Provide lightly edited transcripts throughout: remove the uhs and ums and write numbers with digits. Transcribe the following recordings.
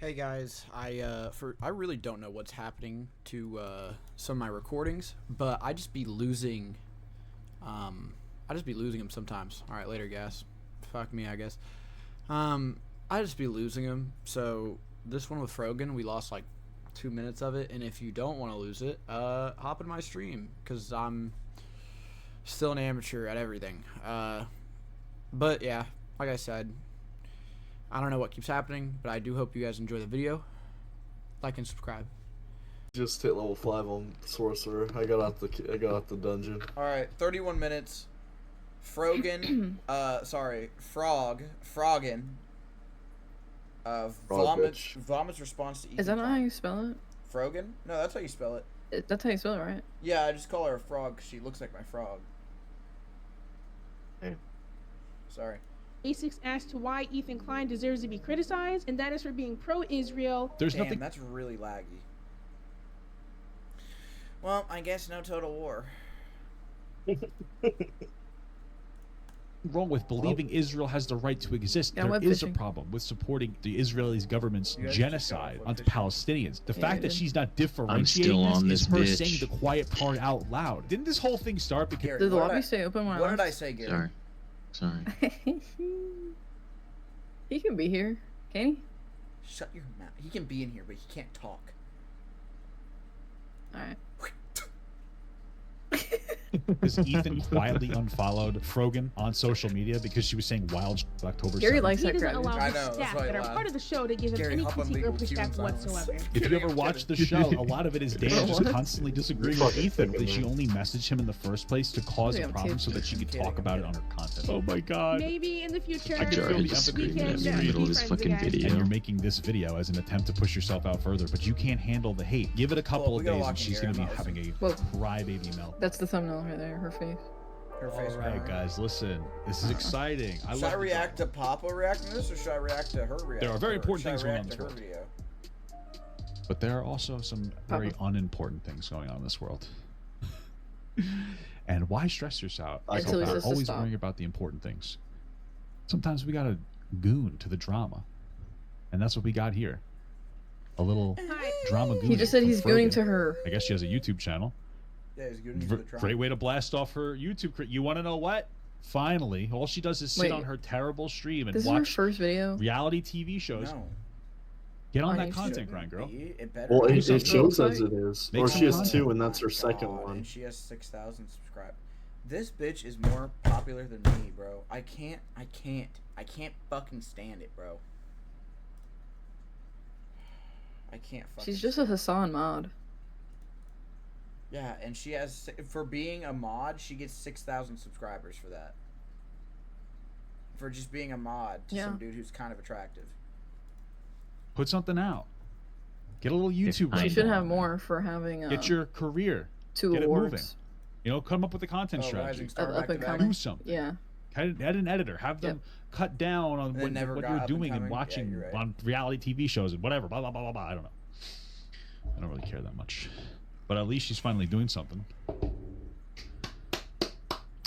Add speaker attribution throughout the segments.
Speaker 1: Hey guys, I really don't know what's happening to some of my recordings, but I just be losing them sometimes. All right, later guys. Fuck me, I guess. I just be losing them. So this one with Frogan, we lost like 2 minutes of it, and if you don't want to lose it, hop in my stream cuz I'm still an amateur at everything. But yeah, like I said, I don't know what keeps happening, but I do hope you guys enjoy the video. Like and subscribe.
Speaker 2: Just hit level 5 on sorcerer. I got out the dungeon.
Speaker 1: All right, 31 minutes. Frogan, Froggin. Vomit's response to
Speaker 3: Is that not how you spell it?
Speaker 1: Frogan? No, that's how you spell it.
Speaker 3: That's how you spell it, right?
Speaker 1: Yeah, I just call her a frog because she looks like my frog.
Speaker 2: Hey.
Speaker 1: Sorry.
Speaker 4: Basics as to why Ethan Klein deserves to be criticized, and that is for being pro-Israel.
Speaker 1: Damn, that's really laggy. Well, I guess no total war.
Speaker 5: Wrong with believing Israel has the right to exist. There is a problem with supporting the Israeli government's genocide onto Palestinians. The fact that she's not differentiating this is her saying the quiet part out loud. Didn't this whole thing start because...
Speaker 3: Did the lobby stay open when I left?
Speaker 1: What did I say, Gary?
Speaker 6: Sorry.
Speaker 3: He can be here, can he?
Speaker 1: Shut your mouth. He can be in here, but he can't talk.
Speaker 3: Alright.
Speaker 5: Because Ethan quietly unfollowed Frogan on social media because she was saying wild October 7th.
Speaker 3: Gary likes
Speaker 4: He
Speaker 3: that
Speaker 4: doesn't
Speaker 3: crowd.
Speaker 4: allow his staff that are part of the show to give him
Speaker 1: Gary,
Speaker 4: any
Speaker 1: hop on
Speaker 4: critique or
Speaker 1: legal
Speaker 4: pushback
Speaker 1: cues
Speaker 4: whatsoever.
Speaker 5: If you ever watch the show, a lot of it is Dan just constantly disagreeing with Ethan. She only messaged him in the first place to cause a problem so that she could talk about it on her content. Oh my god.
Speaker 4: Maybe in the future,
Speaker 6: I already disagreed in the middle of this fucking video.
Speaker 5: And you're making this video as an attempt to push yourself out further, but you can't handle the hate. Give it a couple of days and she's going to be having a crybaby melt.
Speaker 3: That's the thumbnail right there, her face.
Speaker 5: All right, guys, listen. This is exciting.
Speaker 1: Should I react to Papa reacting to this, or should I react to her reaction?
Speaker 5: There are very important things going on in this world.
Speaker 1: Video?
Speaker 5: But there are also some very unimportant things going on in this world. And why stress yourself out? Always worrying about the important things. Sometimes we gotta goon to the drama. And that's what we got here. A little drama goon.
Speaker 3: He just said he's gooning to her.
Speaker 5: I guess she has a YouTube channel.
Speaker 1: Yeah, he's gooning to the drama.
Speaker 5: Great way to blast off her YouTube. You want to know what? Finally, all she does is sit on her terrible stream and watch
Speaker 3: her first video?
Speaker 5: Reality TV shows.
Speaker 1: No.
Speaker 5: Get on that content grind, girl.
Speaker 2: Well, it shows as it is. Or she has 2, and that's her second one.
Speaker 1: And she has 6,000 subscribers. This bitch is more popular than me, bro. I can't fucking stand it, bro. I can't fucking.
Speaker 3: She's just a Hassan mod.
Speaker 1: Yeah, and she has, for being a mod, she gets 6,000 subscribers for that. For just being a mod to some dude who's kind of attractive.
Speaker 5: Put something out. Get a little YouTube.
Speaker 3: She should have more for having.
Speaker 5: Get your career.
Speaker 3: 2
Speaker 5: Get
Speaker 3: awards.
Speaker 5: It moving. You know, come up with a content strategy.
Speaker 3: Do
Speaker 5: something.
Speaker 3: Yeah.
Speaker 5: Add an editor. Have them cut down on what you're doing and watching on reality TV shows and whatever. Blah blah blah blah blah. I don't know. I don't really care that much. But at least she's finally doing something.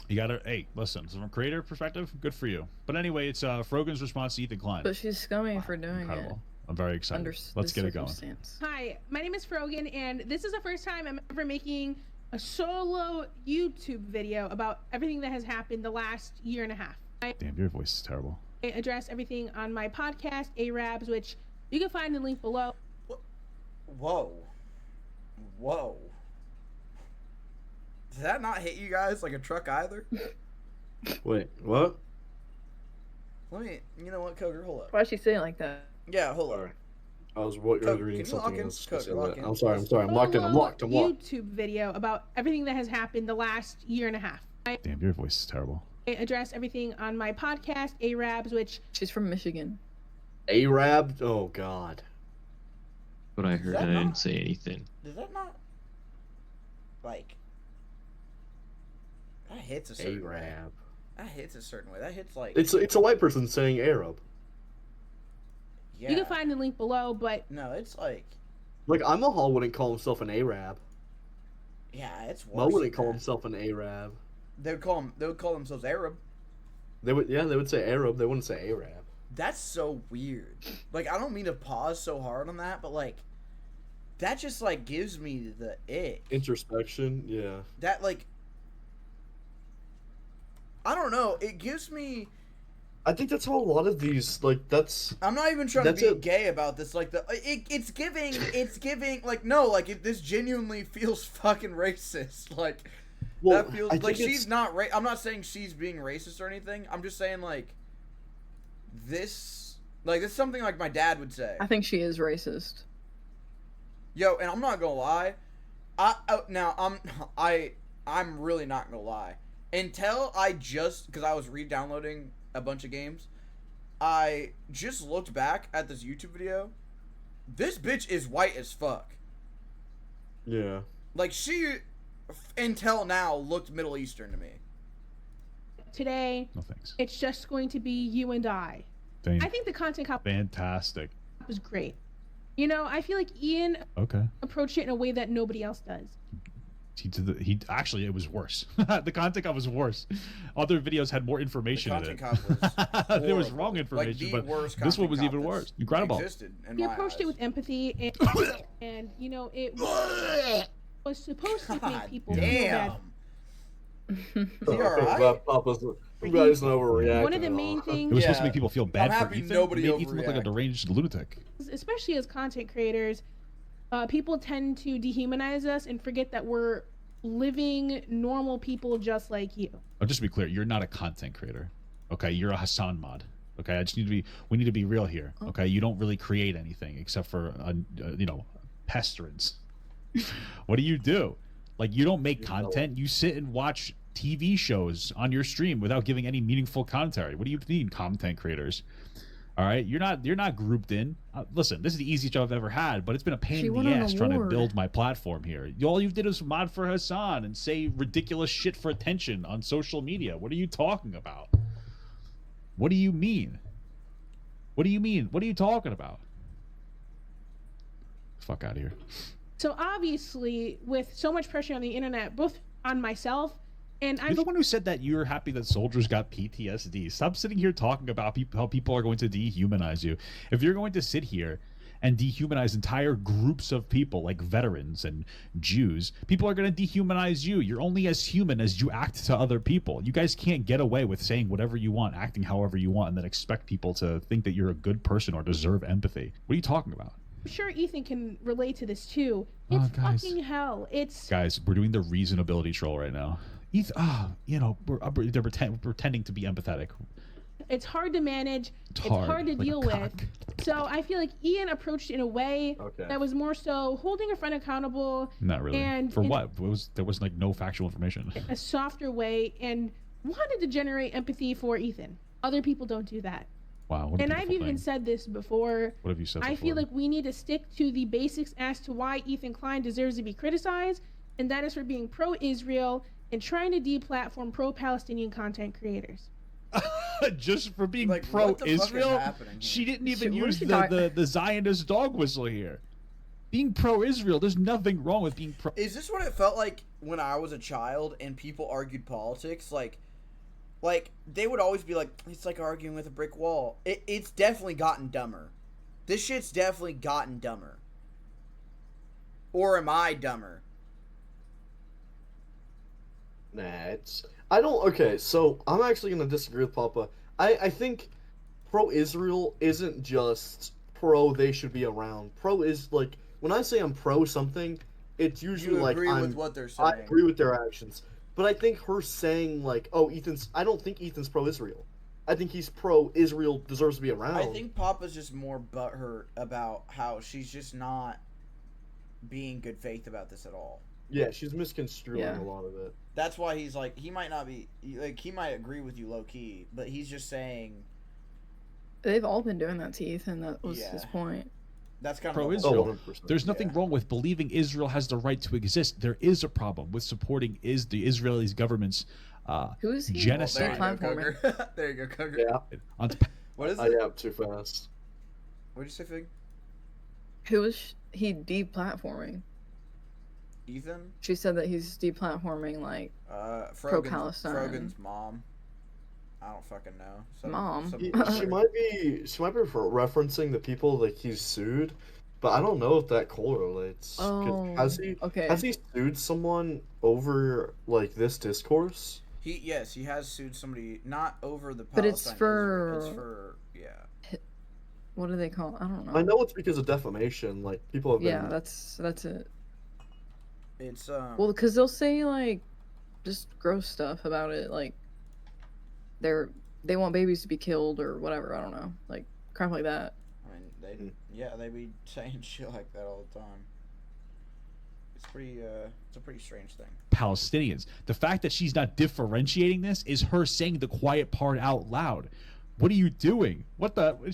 Speaker 5: You gotta, hey, listen, from a creator perspective, good for you. But anyway, it's Frogan's response to Ethan Klein.
Speaker 3: But she's scummy for doing it.
Speaker 5: I'm very excited. Let's get it going.
Speaker 4: Hi, my name is Frogan, and this is the first time I'm ever making a solo YouTube video about everything that has happened the last year and a half.
Speaker 5: Damn, your voice is terrible.
Speaker 4: I address everything on my podcast, ARABS, which you can find the link below.
Speaker 1: Whoa. Whoa. Did that not hit you guys like a truck either?
Speaker 2: Wait, what?
Speaker 1: You know what, Coker, hold up.
Speaker 3: Why is she saying it like that?
Speaker 1: Yeah, hold up.
Speaker 2: I was reading something else. I'm sorry, I'm locked in. I'm locked.
Speaker 4: YouTube video about everything that has happened the last year and a half.
Speaker 5: Damn, your voice is terrible.
Speaker 4: I address everything on my podcast, ARABS, which...
Speaker 3: She's from Michigan.
Speaker 2: Arab? Oh, God.
Speaker 6: But I heard I didn't say anything.
Speaker 1: Does that not... Like... That hits a certain way. That hits a certain way. That hits like...
Speaker 2: It's a white person saying Arab.
Speaker 1: Yeah.
Speaker 4: You can find the link below, but...
Speaker 1: No, it's like...
Speaker 2: Like, Mahal wouldn't call himself an Arab.
Speaker 1: Yeah, it's worse.
Speaker 2: Mo wouldn't call himself an Arab.
Speaker 1: They would call themselves Arab.
Speaker 2: They would say Arab. They wouldn't say Arab.
Speaker 1: That's so weird. Like, I don't mean to pause so hard on that, but like, that just like gives me the ick.
Speaker 2: Introspection, yeah.
Speaker 1: That like, I don't know. It gives me.
Speaker 2: I think that's how a lot of these, like, that's...
Speaker 1: I'm not even trying to be gay about this. Like, it's giving, like, no, like, this genuinely feels fucking racist. Like,
Speaker 2: well,
Speaker 1: that feels, like, she's not, I'm not saying she's being racist or anything. I'm just saying, like, this is something, like, my dad would say.
Speaker 3: I think she is racist.
Speaker 1: Yo, and I'm not gonna lie. I'm really not gonna lie. Until because I was re-downloading a bunch of games, I just looked back at this YouTube video. This bitch is white as fuck.
Speaker 2: Yeah.
Speaker 1: Like, she, until now, looked Middle Eastern to me.
Speaker 4: Today,
Speaker 5: No thanks.
Speaker 4: it's just going to be you and I. I think the content cop
Speaker 5: Fantastic.
Speaker 4: was great. You know, I feel like Ian approached it in a way that nobody else does.
Speaker 5: He actually, it was worse. The content cop was worse. Other videos had more information in it. There was wrong information,
Speaker 1: like,
Speaker 5: but this one was even worse. Incredible.
Speaker 4: He approached it with empathy, and you know, it was supposed to make people feel bad.
Speaker 2: You guys overreacting.
Speaker 4: One of the main things.
Speaker 5: It was supposed to make people feel bad for Ethan.
Speaker 1: Nobody
Speaker 5: It made Ethan look like a deranged lunatic.
Speaker 4: Especially as content creators, people tend to dehumanize us and forget that we're living normal people just like you.
Speaker 5: Oh, just to be clear, you're not a content creator. Okay, you're a Hassan mod. Okay, we need to be real here. Okay, you don't really create anything except for you know, pestilence. What do? Like, you don't make content. You sit and watch TV shows on your stream without giving any meaningful commentary. What do you mean, content creators? All right, you're not grouped in. Listen, this is the easiest job I've ever had, but it's been a pain in the ass trying to build my platform here. All you did was mod for Hassan and say ridiculous shit for attention on social media. What are you talking about? What do you mean? What do you mean? What are you talking about? Fuck out of here.
Speaker 4: So obviously, with so much pressure on the internet, both on myself and
Speaker 5: you're the one who said that you're happy that soldiers got PTSD. Stop sitting here talking about how people are going to dehumanize you. If you're going to sit here and dehumanize entire groups of people like veterans and Jews, people are going to dehumanize you. You're only as human as you act to other people. You guys can't get away with saying whatever you want, acting however you want, and then expect people to think that you're a good person or deserve empathy. What are you talking about?
Speaker 4: I'm sure Ethan can relate to this too. It's fucking hell.
Speaker 5: Guys, we're doing the reasonability troll right now. Ethan, you know, they're pretending to be empathetic.
Speaker 4: It's hard to manage. It's hard to deal with. So I feel like Ian approached it in a way that was more so holding a friend accountable.
Speaker 5: Not really. And for what? There was like no factual information.
Speaker 4: A softer way, and wanted to generate empathy for Ethan. Other people don't do that.
Speaker 5: Wow.
Speaker 4: And I've even said this before.
Speaker 5: What have you said?
Speaker 4: I feel like we need to stick to the basics as to why Ethan Klein deserves to be criticized, and that is for being pro-Israel and trying to deplatform pro-Palestinian content creators.
Speaker 5: Just for being like, pro-Israel? She didn't even use the Zionist dog whistle here. Being pro-Israel, there's nothing wrong with being pro.
Speaker 1: Is this what it felt like when I was a child and people argued politics? Like they would always be like, it's like arguing with a brick wall. It's definitely gotten dumber. This shit's definitely gotten dumber. Or am I dumber?
Speaker 2: Nah, okay, so I'm actually gonna disagree with Papa. I think pro-Israel isn't just pro they should be around. Pro is like, when I say I'm pro something, it's usually like
Speaker 1: agree with what they're saying.
Speaker 2: I agree with their actions. But I think her saying like, oh, I don't think Ethan's pro-Israel. I think he's pro-Israel, deserves to be around.
Speaker 1: I think Papa's just more butthurt about how she's just not being good faith about this at all.
Speaker 2: Yeah, she's misconstruing a lot of it.
Speaker 1: That's why he's like, he might not be, like, he might agree with you low-key, but he's just saying...
Speaker 3: They've all been doing that to Ethan, that was his point.
Speaker 1: That's kind of
Speaker 5: pro-Israel. There's nothing wrong with believing Israel has the right to exist. There is a problem with supporting the Israeli government's genocide.
Speaker 1: There you go, Cougar.
Speaker 2: Yeah.
Speaker 1: What is it?
Speaker 2: I got too fast.
Speaker 1: What did you say, Fig?
Speaker 3: Who was he deplatforming?
Speaker 1: Ethan?
Speaker 3: She said that he's deplatforming, like, pro-Palestine.
Speaker 1: Frogan's mom. I don't fucking know. So,
Speaker 3: Mom.
Speaker 2: She might be referencing the people like he's sued, but I don't know if that correlates.
Speaker 3: Oh,
Speaker 2: Has he sued someone over like this discourse?
Speaker 1: Yes, he has sued somebody, not over the Palestine.
Speaker 3: But it's for...
Speaker 1: It's for, yeah.
Speaker 3: What do they call it? I don't know.
Speaker 2: I know it's because of defamation. Like, people have been...
Speaker 3: Yeah, that's it.
Speaker 1: It's,
Speaker 3: Well, because they'll say, like, just gross stuff about it. Like, they want babies to be killed or whatever. I don't know. Like, crap like that.
Speaker 1: I mean, they be saying shit like that all the time. It's a pretty strange thing.
Speaker 5: Palestinians. The fact that she's not differentiating this is her saying the quiet part out loud. What are you doing? What an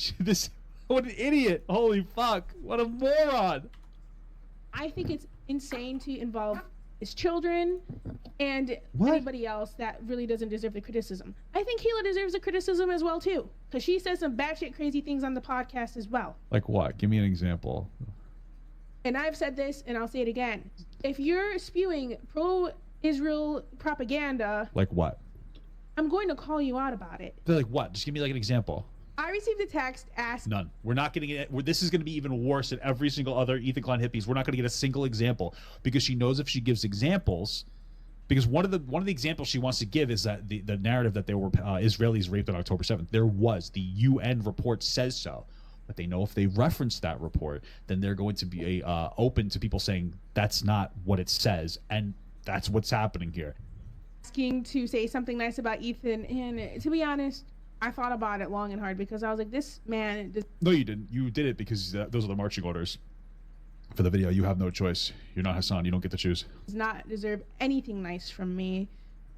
Speaker 5: idiot. Holy fuck. What a moron.
Speaker 4: I think it's insane to involve his children and anybody else that really doesn't deserve the criticism. I think Kayla deserves the criticism as well too, because she says some batshit crazy things on the podcast as well.
Speaker 5: Like what? Give me an example.
Speaker 4: And I've said this, and I'll say it again. If you're spewing pro-Israel propaganda...
Speaker 5: Like what?
Speaker 4: I'm going to call you out about it.
Speaker 5: Like what? Just give me like an example.
Speaker 4: I received a text asking...
Speaker 5: None. We're not getting it. This is going to be even worse than every single other Ethan Klein hippies. We're not going to get a single example because she knows if she gives examples... Because one of the examples she wants to give is that the narrative that there were Israelis raped on October 7th. There was. The UN report says so. But they know if they reference that report, then they're going to be open to people saying that's not what it says, and that's what's happening here.
Speaker 4: Asking to say something nice about Ethan, and to be honest, I thought about it long and hard because I was like, this man...
Speaker 5: No, you didn't. You did it because those are the marching orders for the video. You have no choice. You're not Hassan. You don't get to choose.
Speaker 4: Does not deserve anything nice from me,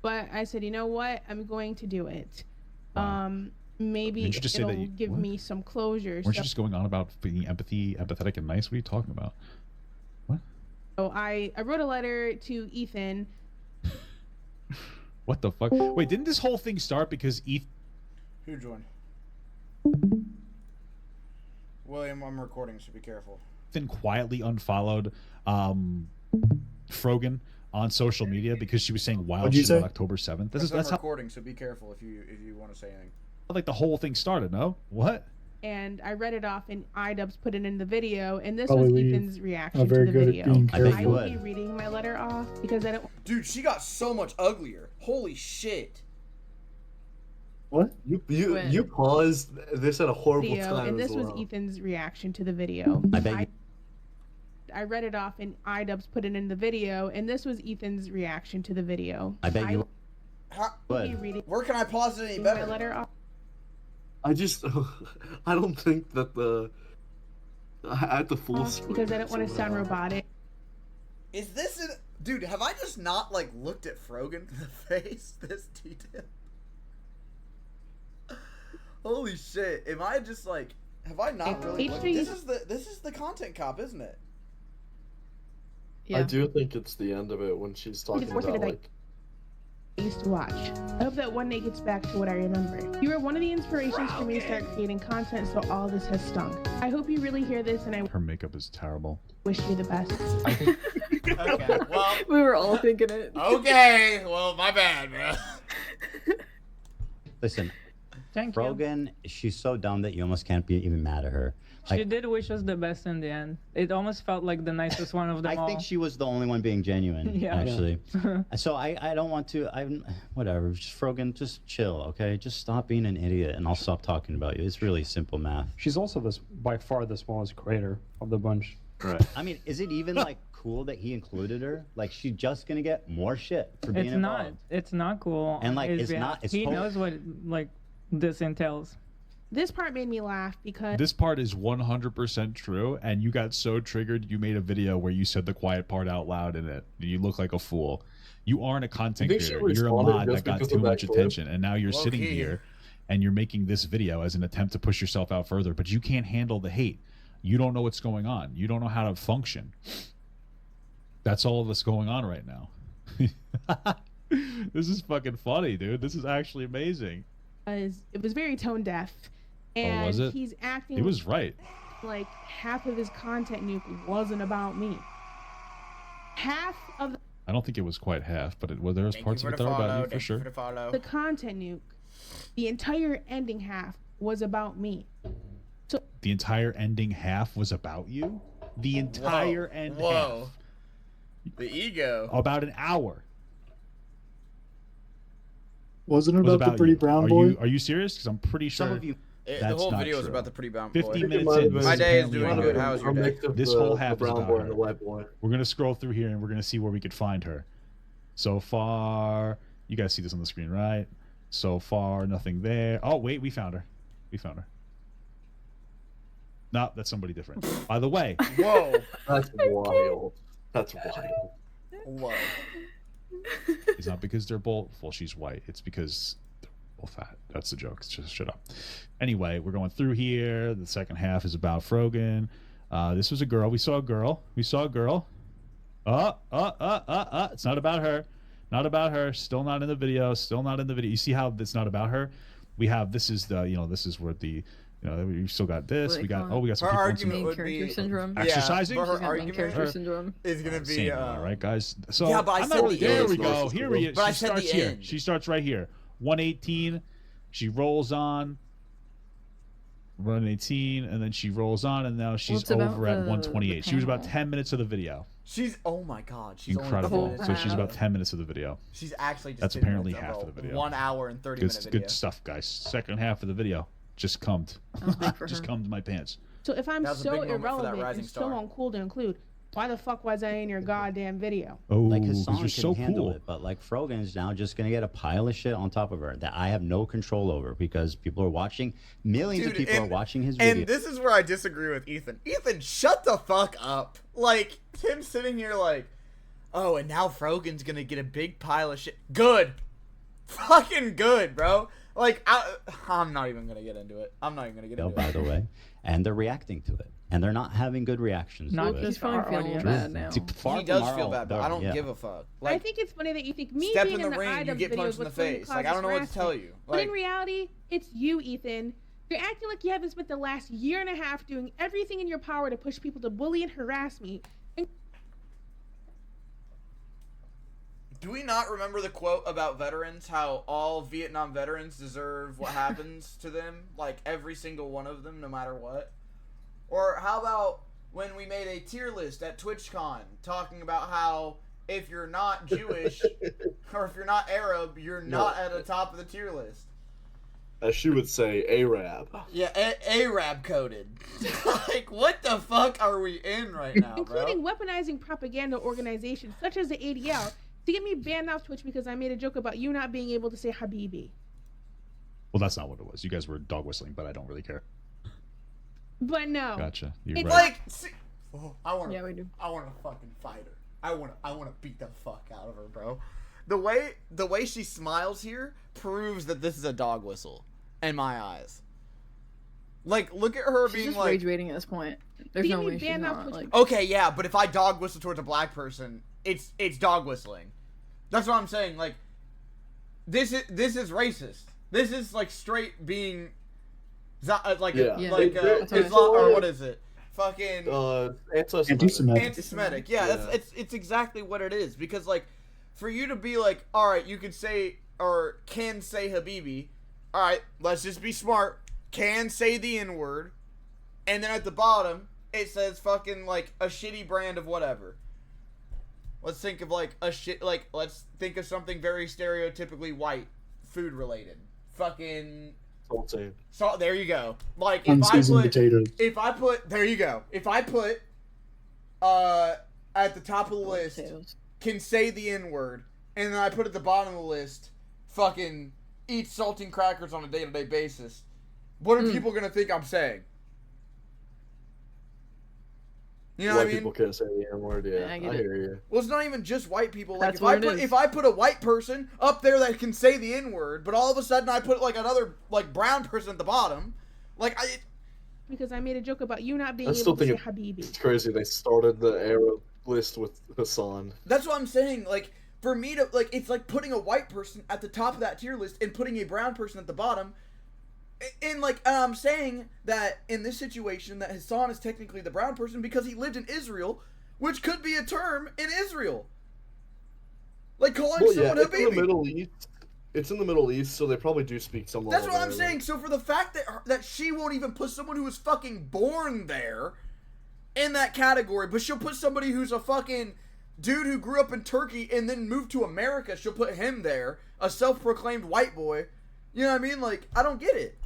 Speaker 4: but I said, you know what? I'm going to do it.
Speaker 5: Wow.
Speaker 4: Maybe it'll give me some closure.
Speaker 5: Weren't you just going on about being empathetic and nice? What are you talking about? What?
Speaker 4: So I wrote a letter to Ethan.
Speaker 5: What the fuck? Wait, didn't this whole thing start because Ethan...
Speaker 1: Who joined? William, I'm recording, so be careful.
Speaker 5: Ethan quietly unfollowed Frogan on social media because she was saying wild shit on October 7th.
Speaker 1: That's recording, so be careful if you want to say anything.
Speaker 5: Like the whole thing started, no? What?
Speaker 4: And I read it off, and iDubbbz put it in the video, and this was Ethan's reaction to the video. I will be reading my letter off because I don't...
Speaker 1: Dude, she got so much uglier. Holy shit.
Speaker 2: What? You paused this at a horrible time
Speaker 4: and this
Speaker 2: as well.
Speaker 4: was Ethan's reaction to the video. I read it off, and iDubbbz put it in the video, and this was Ethan's reaction to the video.
Speaker 1: Where can I pause it any better?
Speaker 4: My letter off.
Speaker 2: I don't think that at the full screen.
Speaker 4: Because I don't want to sound robotic.
Speaker 1: Is this dude, have I just not like looked at Frogan in the face this detail? Holy shit. Am I just like, have I not really looked? This is the content cop, isn't it?
Speaker 3: Yeah.
Speaker 2: I do think it's the end of it when she's talking about like
Speaker 4: I used to watch. I hope that one day gets back to what I remember. You were one of the inspirations for me to start creating content, so all this has stunk. I hope you really hear this, and
Speaker 5: her makeup is terrible.
Speaker 4: Wish you the best.
Speaker 1: Okay, well,
Speaker 3: we were all thinking it.
Speaker 1: Okay, well, my bad, bro.
Speaker 7: Listen, Frogan, she's so dumb that you almost can't be even mad at her. Like,
Speaker 8: she did wish us the best in the end. It almost felt like the nicest one of them all.
Speaker 7: I think she was the only one being genuine, actually. So I don't want to, whatever, just Frogan, just chill, okay? Just stop being an idiot and I'll stop talking about you. It's really simple math.
Speaker 9: She's also by far the smallest creator of the bunch.
Speaker 7: Right. I mean, is it even like cool that he included her? Like, she's just gonna get more shit for being involved.
Speaker 8: It's not cool.
Speaker 7: And like, it's not,
Speaker 8: he knows what like this entails.
Speaker 4: This part made me laugh because...
Speaker 5: This part is 100% true, and you got so triggered you made a video where you said the quiet part out loud in it. You look like a fool. You aren't a content creator. You're a mod that got too much attention, and now you're sitting here and you're making this video as an attempt to push yourself out further, but you can't handle the hate. You don't know what's going on. You don't know how to function. That's all that's going on right now. This is fucking funny, dude. This is actually amazing.
Speaker 4: It was very tone deaf. And
Speaker 5: was it?
Speaker 4: He's acting...
Speaker 5: He was right.
Speaker 4: Like, half of his content nuke wasn't about me. Half of...
Speaker 5: I don't think it was quite half, but there was parts of it that were about you, for sure.
Speaker 4: The content nuke The entire ending half was about me. So
Speaker 5: the entire ending half was about you? The entire end half.
Speaker 1: The ego.
Speaker 5: About an hour.
Speaker 10: Wasn't it
Speaker 5: Was
Speaker 10: about the pretty
Speaker 5: you.
Speaker 10: brown boy?
Speaker 5: Are you serious? Because I'm pretty sure
Speaker 7: Some of you.
Speaker 1: The whole video is about the pretty brown boy.
Speaker 5: 50 minutes in.
Speaker 1: My day is doing good. How's your day?
Speaker 5: This whole half is about
Speaker 2: boy
Speaker 5: her.
Speaker 2: and the white boy.
Speaker 5: We're going to scroll through here and we're going to see where we could find her. So far, you guys see this on the screen, right? So far, nothing there. Oh, wait, we found her. We found her. No, that's somebody different. By the way.
Speaker 1: Whoa.
Speaker 2: That's wild. That's wild.
Speaker 1: Whoa.
Speaker 5: It's not because they're both, well, she's white. It's because they're both fat. That's the joke. Just shut up. Anyway, we're going through here. The second half is about Frogan. This was a girl. We saw a girl. It's not about her. Not about her. Still not in the video. Still not in the video. You see how it's not about her? We have, this is the, this is where the, we still got this. We got, we got some
Speaker 3: her
Speaker 5: people
Speaker 3: argument would be
Speaker 5: syndrome. Exercising.
Speaker 1: Yeah, her argument
Speaker 3: syndrome
Speaker 1: is gonna be
Speaker 5: all right, guys. So
Speaker 1: yeah, but I said the
Speaker 5: there
Speaker 1: end.
Speaker 5: we go. Here we go. She starts here.
Speaker 1: End.
Speaker 5: She starts right here. 118. She rolls on. 118, and then she rolls on, and now she's over at 128. She was about 10 minutes of the video.
Speaker 1: She's, oh my god, she's
Speaker 5: incredible.
Speaker 1: Only
Speaker 5: So she's about 10 minutes of the video.
Speaker 1: She's actually just
Speaker 5: that's apparently half of the video.
Speaker 1: 1 hour and 30 minute video.
Speaker 5: Good stuff, guys. Second half of the video just cummed. Just cummed my pants.
Speaker 4: So if I'm so irrelevant and so uncool to include, why the fuck was I in your goddamn video?
Speaker 7: Oh, like Hassan
Speaker 5: you're so
Speaker 7: handle
Speaker 5: cool.
Speaker 7: It, but like Frogan's now just gonna get a pile of shit on top of her that I have no control over because people are watching. Millions of people are watching his video.
Speaker 1: And this is where I disagree with Ethan. Ethan, shut the fuck up. Like him sitting here like, oh, and now Frogan's gonna get a big pile of shit. Good, fucking good, bro. Like I'm not even gonna get into it. I'm not even gonna get into it.
Speaker 7: By the way, and they're reacting to it. And they're not having good reactions.
Speaker 3: Not just feeling bad now.
Speaker 1: He does feel bad, but I don't give a fuck.
Speaker 4: Like, I think it's funny that you think me
Speaker 1: step
Speaker 4: being
Speaker 1: in the ring, you get punched in the face. Like I don't know what to tell you.
Speaker 4: But in reality, it's you, Ethan. You're acting like you haven't spent the last year and a half doing everything in your power to push people to bully and harass me.
Speaker 1: Do we not remember the quote about veterans? How all Vietnam veterans deserve what happens to them, like every single one of them, no matter what. Or how about when we made a tier list at TwitchCon talking about how if you're not Jewish or if you're not Arab, you're not at the top of the tier list.
Speaker 2: As she would say, Arab.
Speaker 1: Yeah, Arab coded. Like, what the fuck are we in right now,
Speaker 4: including weaponizing propaganda organizations such as the ADL to get me banned off Twitch because I made a joke about you not being able to say Habibi.
Speaker 5: Well, that's not what it was. You guys were dog whistling, but I don't really care.
Speaker 4: But no.
Speaker 5: Gotcha. You're
Speaker 1: it's
Speaker 5: right.
Speaker 1: like, see, I want to.
Speaker 3: Yeah, we do.
Speaker 1: I want to fucking fight her. I want to beat the fuck out of her, bro. The way she smiles here proves that this is a dog whistle, in my eyes. Like, look at her being
Speaker 3: just
Speaker 1: like
Speaker 3: rage baiting at this point. There's no way she's not. Like,
Speaker 1: okay, yeah, but if I dog whistle towards a black person, it's dog whistling. That's what I'm saying. Like, this is racist. This is like straight being. Like Islam, or what is it? Fucking anti-Semitic. Yeah, it's exactly what it is. Because like, for you to be like, all right, you could say or can say Habibi. All right, let's just be smart. Can say the N-word, and then at the bottom it says fucking like a shitty brand of whatever. Let's think of like let's think of something very stereotypically white, food related. Fucking. So there you go. Like if I put there you go. If I put at the top of the list can say the N-word, and then I put at the bottom of the list fucking eat saltine crackers on a day-to-day basis, what are people gonna think I'm saying? You know what I mean?
Speaker 2: People can't say the N-word, yeah. I hear you.
Speaker 1: Well, it's not even just white people. Like if I put a white person up there that can say the N-word, but all of a sudden I put like another like brown person at the bottom, like
Speaker 4: because I made a joke about you not being able to say Habibi.
Speaker 2: It's crazy they started the Arab list with Hassan.
Speaker 1: That's what I'm saying. Like for me to like, it's like putting a white person at the top of that tier list and putting a brown person at the bottom. And like I'm saying that in this situation that Hassan is technically the brown person because he lived in Israel, which could be a term in Israel. Like calling someone Habibi.
Speaker 2: In the Middle East, it's in the Middle East, so they probably do speak some level.
Speaker 1: That's what I'm saying. So for the fact that she won't even put someone who was fucking born there in that category, but she'll put somebody who's a fucking dude who grew up in Turkey and then moved to America, she'll put him there, a self-proclaimed white boy. You know what I mean? Like, I don't get it.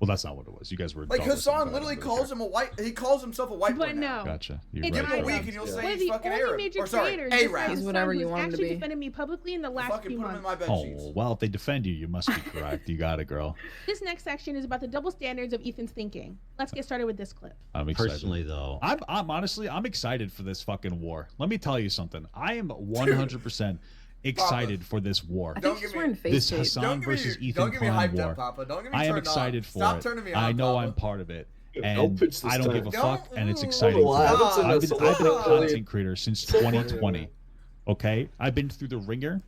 Speaker 5: Well, that's not what it was. You guys were
Speaker 1: like Hassan literally calls him a white. He calls himself a white boy.
Speaker 4: But
Speaker 1: now.
Speaker 4: no,
Speaker 5: gotcha. You're
Speaker 1: Give him a week and you'll say he's fucking Arab.
Speaker 4: Major
Speaker 1: or sorry,
Speaker 4: creator,
Speaker 1: Arab.
Speaker 3: He's whatever you want him to be.
Speaker 4: Actually defended me publicly in the last few months.
Speaker 5: Oh, well, if they defend you, you must be correct. You got it, girl.
Speaker 4: This next section is about the double standards of Ethan's thinking. Let's get started with this clip.
Speaker 5: I'm excited.
Speaker 7: Personally, though,
Speaker 5: I'm honestly, I'm excited for this fucking war. Let me tell you something. I am 100% excited for this war.
Speaker 1: Don't get me
Speaker 5: this Hassan versus Ethan Klein war.
Speaker 1: Up, Papa. Don't get me
Speaker 5: I am
Speaker 1: turned
Speaker 5: excited
Speaker 1: on.
Speaker 5: for
Speaker 1: Stop
Speaker 5: it.
Speaker 1: turning me on,
Speaker 5: I know
Speaker 1: Papa.
Speaker 5: I'm part of it,
Speaker 2: Don't
Speaker 5: and
Speaker 2: pitch this
Speaker 5: I don't
Speaker 2: time.
Speaker 5: give a fuck, and it's exciting. I've been a content creator since 2020. Okay, I've been through the ringer.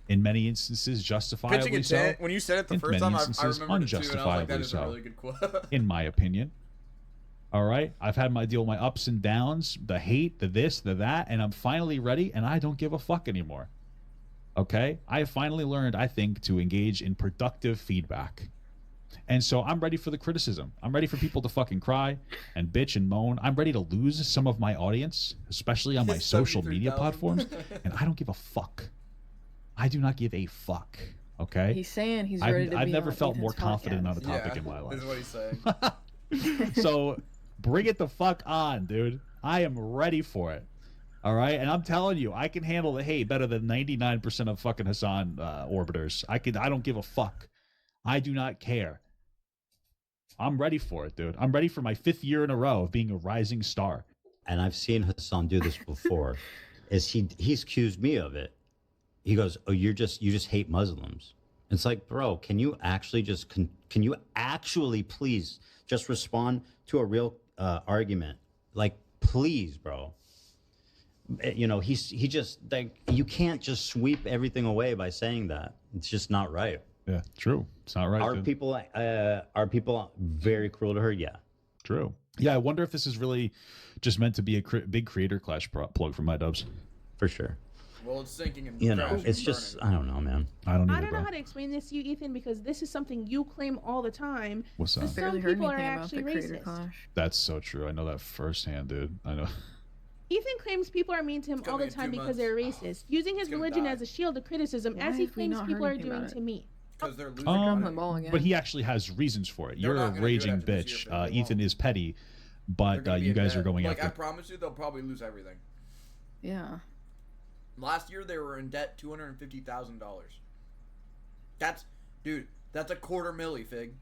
Speaker 5: In many instances, justifiably so.
Speaker 1: When you said it the
Speaker 5: in
Speaker 1: first
Speaker 5: many
Speaker 1: time, I
Speaker 5: instances,
Speaker 1: remember it too, and I was like, that
Speaker 5: unjustifiably
Speaker 1: is a
Speaker 5: so.
Speaker 1: really good quote.
Speaker 5: In my opinion. All right, I've had my deal with my ups and downs, the hate, the this, the that, and I'm finally ready, and I don't give a fuck anymore. Okay, I have finally learned, I think, to engage in productive feedback. And so I'm ready for the criticism. I'm ready for people to fucking cry and bitch and moan. I'm ready to lose some of my audience, especially on my social media platforms, and I don't give a fuck. I do not give a fuck. Okay?
Speaker 3: He's saying he's ready to be
Speaker 5: I've never
Speaker 3: on
Speaker 5: felt
Speaker 3: Ethan's
Speaker 5: more confident
Speaker 3: podcast.
Speaker 5: on a topic in my life.
Speaker 1: Is what he's saying.
Speaker 5: So bring it the fuck on, dude. I am ready for it. All right, and I'm telling you, I can handle the hate better than 99% of fucking Hassan orbiters. I don't give a fuck. I do not care. I'm ready for it, dude. I'm ready for my 5th year in a row of being a rising star.
Speaker 7: And I've seen Hassan do this before. He's accused me of it. He goes, "Oh, you just hate Muslims." It's like, bro, can you actually please just respond to a real argument? Like, please, bro. You know, he just like, you can't just sweep everything away by saying that. It's just not right.
Speaker 5: Yeah, true. It's not right.
Speaker 7: Are people very cruel to her? Yeah,
Speaker 5: true. Yeah, I wonder if this is really just meant to be a big creator clash plug for my dubs.
Speaker 7: For sure.
Speaker 1: Well, it's sinking and
Speaker 7: you know, it's just I don't know, man.
Speaker 5: I don't
Speaker 4: know how to explain this to you, Ethan, because this is something you claim all the time.
Speaker 5: What's that?
Speaker 4: Some people are actually racist.
Speaker 5: That's so true. I know that firsthand, dude. I know.
Speaker 4: Ethan claims people are mean to him all the time because they're racist, using his religion as a shield to criticism, as he claims people are doing to me.
Speaker 1: Because they're losing
Speaker 5: but he actually has reasons for it. You're a raging bitch. Ethan is petty, but you guys are going after.
Speaker 1: I promise you, they'll probably lose everything.
Speaker 3: Yeah.
Speaker 1: Last year they were in debt $250,000. That's a $250,000, Fig.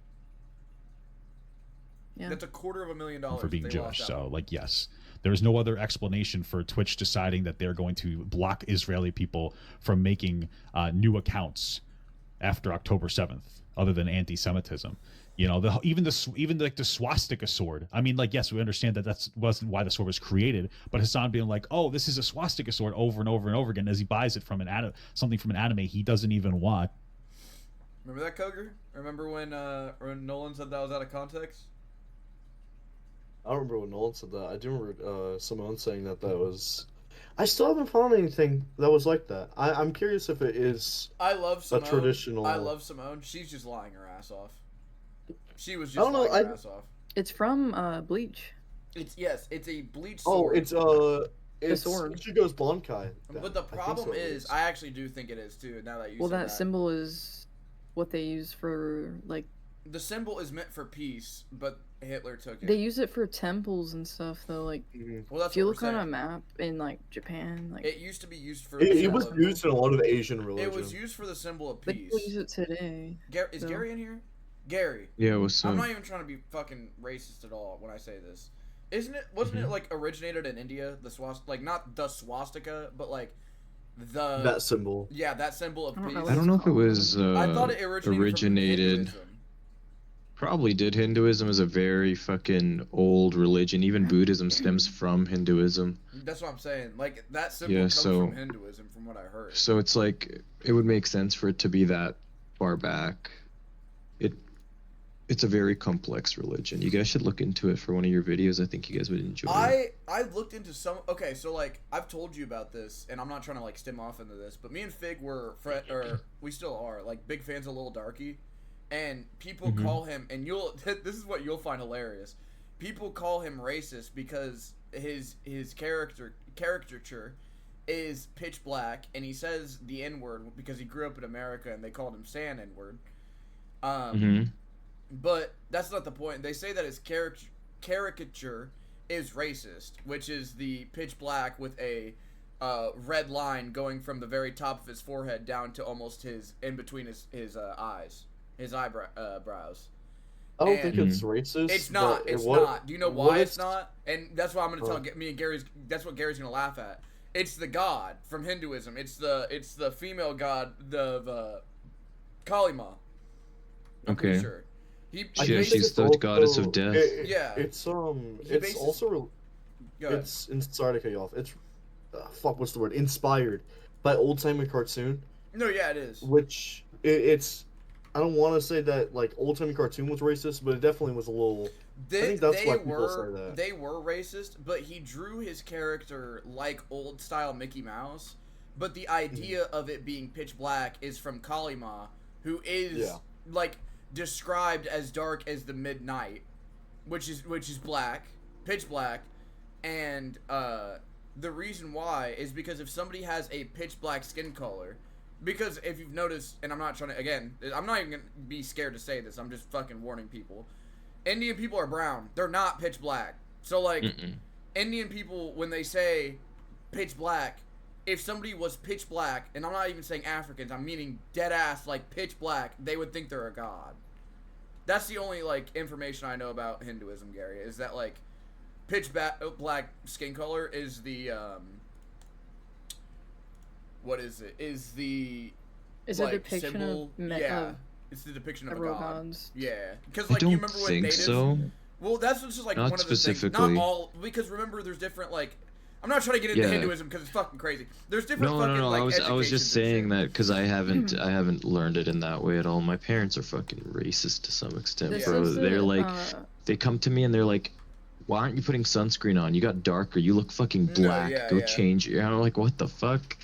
Speaker 3: Yeah.
Speaker 1: That's $250,000
Speaker 5: for being Jewish. So, like, yes, there is no other explanation for Twitch deciding that they're going to block Israeli people from making new accounts after October 7th, other than anti-Semitism. You know, even like the swastika sword. I mean, like, yes, we understand that wasn't why the sword was created, but Hassan being like, "Oh, this is a swastika sword," over and over and over again as he buys it from something from an anime he doesn't even want.
Speaker 1: Remember that, Koger? Remember when Nolan said that was out of context?
Speaker 2: I don't remember when Nolan said that. I do remember Simone saying that was. I still haven't found anything that was like that. I'm curious if it is.
Speaker 1: I love Simone.
Speaker 2: A traditional.
Speaker 1: I love Simone. She's just lying her ass off. She was just lying her ass off.
Speaker 3: It's from Bleach.
Speaker 1: It's a Bleach sword.
Speaker 2: Oh, it's
Speaker 3: sword.
Speaker 2: Ichigo's Bankai.
Speaker 1: But the problem is, I actually do think it is too. Now that you
Speaker 3: well,
Speaker 1: said
Speaker 3: that symbol is what they use for like.
Speaker 1: The symbol is meant for peace, but Hitler took it.
Speaker 3: They use it for temples and stuff, though. Like,
Speaker 1: well, that's
Speaker 3: if you look on a map in like Japan, like
Speaker 1: it used to be used for.
Speaker 2: It was used in a lot of Asian religions.
Speaker 1: It was used for the symbol of peace.
Speaker 3: They use it today.
Speaker 1: Is Gary in here? Gary.
Speaker 6: Yeah, what's up?
Speaker 1: I'm not even trying to be fucking racist at all when I say this. Wasn't it like originated in India? The swastika, like not the swastika, but like that
Speaker 2: symbol.
Speaker 1: Yeah, that symbol of peace.
Speaker 6: I don't know if it was.
Speaker 1: I thought it originated.
Speaker 6: Probably did. Hinduism is a very fucking old religion. Even Buddhism stems from Hinduism.
Speaker 1: That's what I'm saying. Like, that symbol comes from Hinduism, from what I heard.
Speaker 6: So it's like, it would make sense for it to be that far back. It's a very complex religion. You guys should look into it for one of your videos. I think you guys would enjoy it.
Speaker 1: I looked into some. Okay, so like I've told you about this, and I'm not trying to like stem off into this, but me and Fig were we still are like big fans of Lil Darky, and people call him, and this is what you'll find hilarious. People call him racist because his caricature is pitch black, and he says the N-word because he grew up in America, and they called him San N-word. But that's not the point. They say that his caricature is racist, which is the pitch black with a red line going from the very top of his forehead down to almost in between his eyes, his eyebrows.
Speaker 2: I don't think it's racist.
Speaker 1: It's not. It's not. Do you know why it's not? And that's why I'm going to tell me and Gary's. That's what Gary's going to laugh at. It's the god from Hinduism. It's the female god of Kali Ma. I'm pretty sure.
Speaker 6: She's the goddess of death.
Speaker 2: It's also sorry to cut you off. It's what's the word? Inspired by old timey cartoon.
Speaker 1: No, yeah, it is.
Speaker 2: Which it's I don't want to say that like old timey cartoon was racist, but it definitely was a little. I think that's why people say that.
Speaker 1: They were racist, but he drew his character like old style Mickey Mouse. But the idea of it being pitch black is from Kali Ma, who is like described as dark as the midnight, which is black, pitch black, and the reason why is because if somebody has a pitch black skin color, because if you've noticed, and I'm not trying to, again, I'm not even gonna be scared to say this, I'm just fucking warning people, Indian people are brown, they're not pitch black. So like Indian people, when they say pitch black, if somebody was pitch black, and I'm not even saying Africans, I'm meaning dead ass like pitch black, they would think they're a god. That's the only like information I know about Hinduism, Gary, is that like pitch black skin color is the what is it? Is the
Speaker 3: a depiction
Speaker 1: symbol?
Speaker 3: of
Speaker 1: it's the depiction of a god.
Speaker 3: gods.
Speaker 1: Yeah, because like you remember when natives.
Speaker 6: So.
Speaker 1: Well, that's just like
Speaker 6: Not
Speaker 1: one of the things.
Speaker 6: specifically.
Speaker 1: Not all, because remember, there's different like. I'm not trying to get into Hinduism because it's fucking crazy. There's different fucking like
Speaker 6: I was just saying
Speaker 1: shit.
Speaker 6: that because I haven't learned it in that way at all. My parents are fucking racist to some extent, bro. They're like, they come to me and they're like, why aren't you putting sunscreen on? You got darker. You look fucking black. Go change it. I'm like, what the fuck?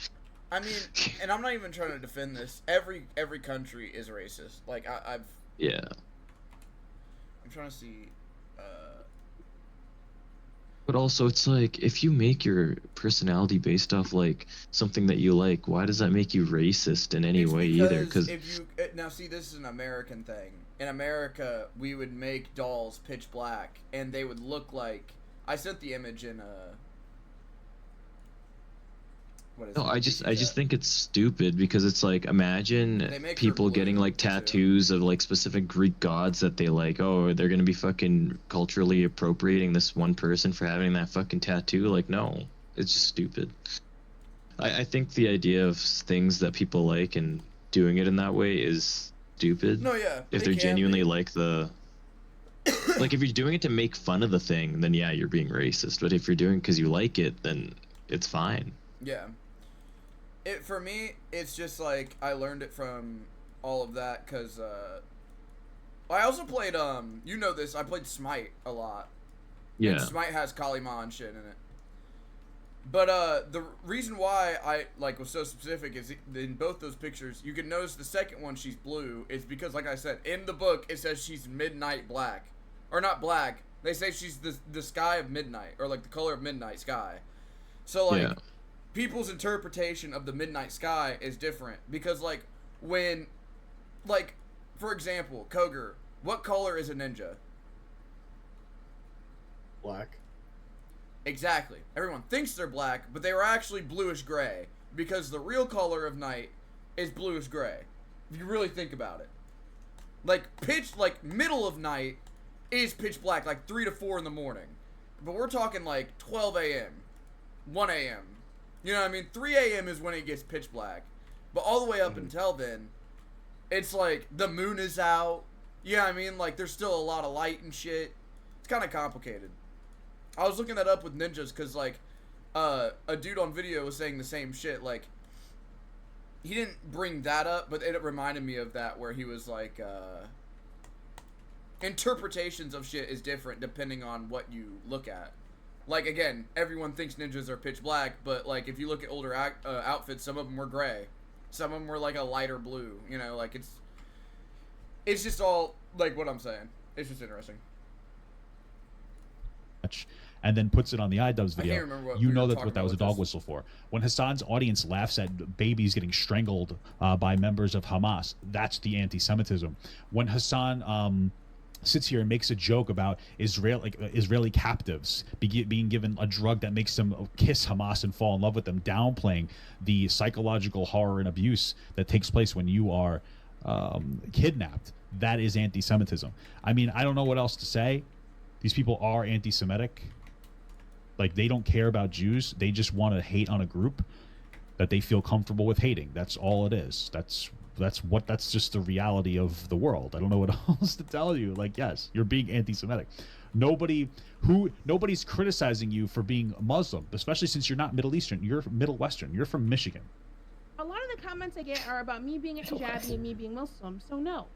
Speaker 1: I mean, and I'm not even trying to defend this. Every country is racist. Like I'm trying to see.
Speaker 6: But also, it's like, if you make your personality based off, like, something that you like, why does that make you racist in any way either? Because
Speaker 1: if you... Now, see, this is an American thing. In America, we would make dolls pitch black, and they would look like... I sent the image in, What is
Speaker 6: no,
Speaker 1: it?
Speaker 6: I just think it's stupid because it's like, imagine people getting like tattoos of like specific Greek gods that they like, oh, they're gonna be fucking culturally appropriating this one person for having that fucking tattoo. Like, no, it's just stupid. I think the idea of things that people like and doing it in that way is stupid.
Speaker 1: No, yeah.
Speaker 6: If they're genuinely like the... like, if you're doing it to make fun of the thing, then yeah, you're being racist. But if you're doing it because you like it, then it's fine.
Speaker 1: Yeah. For me, it's just like I learned it from all of that because I also played you know this, I played Smite a lot.
Speaker 6: Yeah.
Speaker 1: And Smite has Kali Ma and shit in it. But the reason why I like was so specific is in both those pictures, you can notice the second one she's blue is because, like I said, in the book it says she's midnight black, or not black. They say she's the sky of midnight, or like the color of midnight sky. So like people's interpretation of the midnight sky is different because like when, like for example, Koger, what color is a ninja?
Speaker 2: Black.
Speaker 1: Exactly. Everyone thinks they're black, but they were actually bluish gray because the real color of night is bluish gray. If you really think about it. Like middle of night is pitch black, like 3 to 4 in the morning. But we're talking like 12 a.m., 1 a.m. You know what I mean? 3 a.m. is when it gets pitch black. But all the way up until then, it's like the moon is out. You know what I mean? Like there's still a lot of light and shit. It's kind of complicated. I was looking that up with ninjas because, like, a dude on video was saying the same shit. Like, he didn't bring that up, but it reminded me of that where he was like, interpretations of shit is different depending on what you look at. Like, again, everyone thinks ninjas are pitch black, but, like, if you look at older outfits, some of them were gray. Some of them were, like, a lighter blue. You know, like, it's just all, like, what I'm saying. It's just interesting.
Speaker 5: And then puts it on the iDubbbz video, you know that's what that was a dog whistle for. When Hassan's audience laughs at babies getting strangled by members of Hamas, that's the anti-Semitism. When Hassan sits here and makes a joke about Israeli captives being given a drug that makes them kiss Hamas and fall in love with them, downplaying the psychological horror and abuse that takes place when you are kidnapped, that is anti-Semitism. I mean, I don't know what else to say. These people are anti-Semitic. Like, they don't care about Jews. They just want to hate on a group that they feel comfortable with hating. That's all it is. That's just the reality of the world. I don't know what else to tell you. Like, yes, you're being anti-Semitic. Nobody's criticizing you for being Muslim, especially since you're not Middle Eastern. You're Middle Western. You're from Michigan.
Speaker 4: A lot of the comments I get are about me being a hijabi and me being Muslim. So no,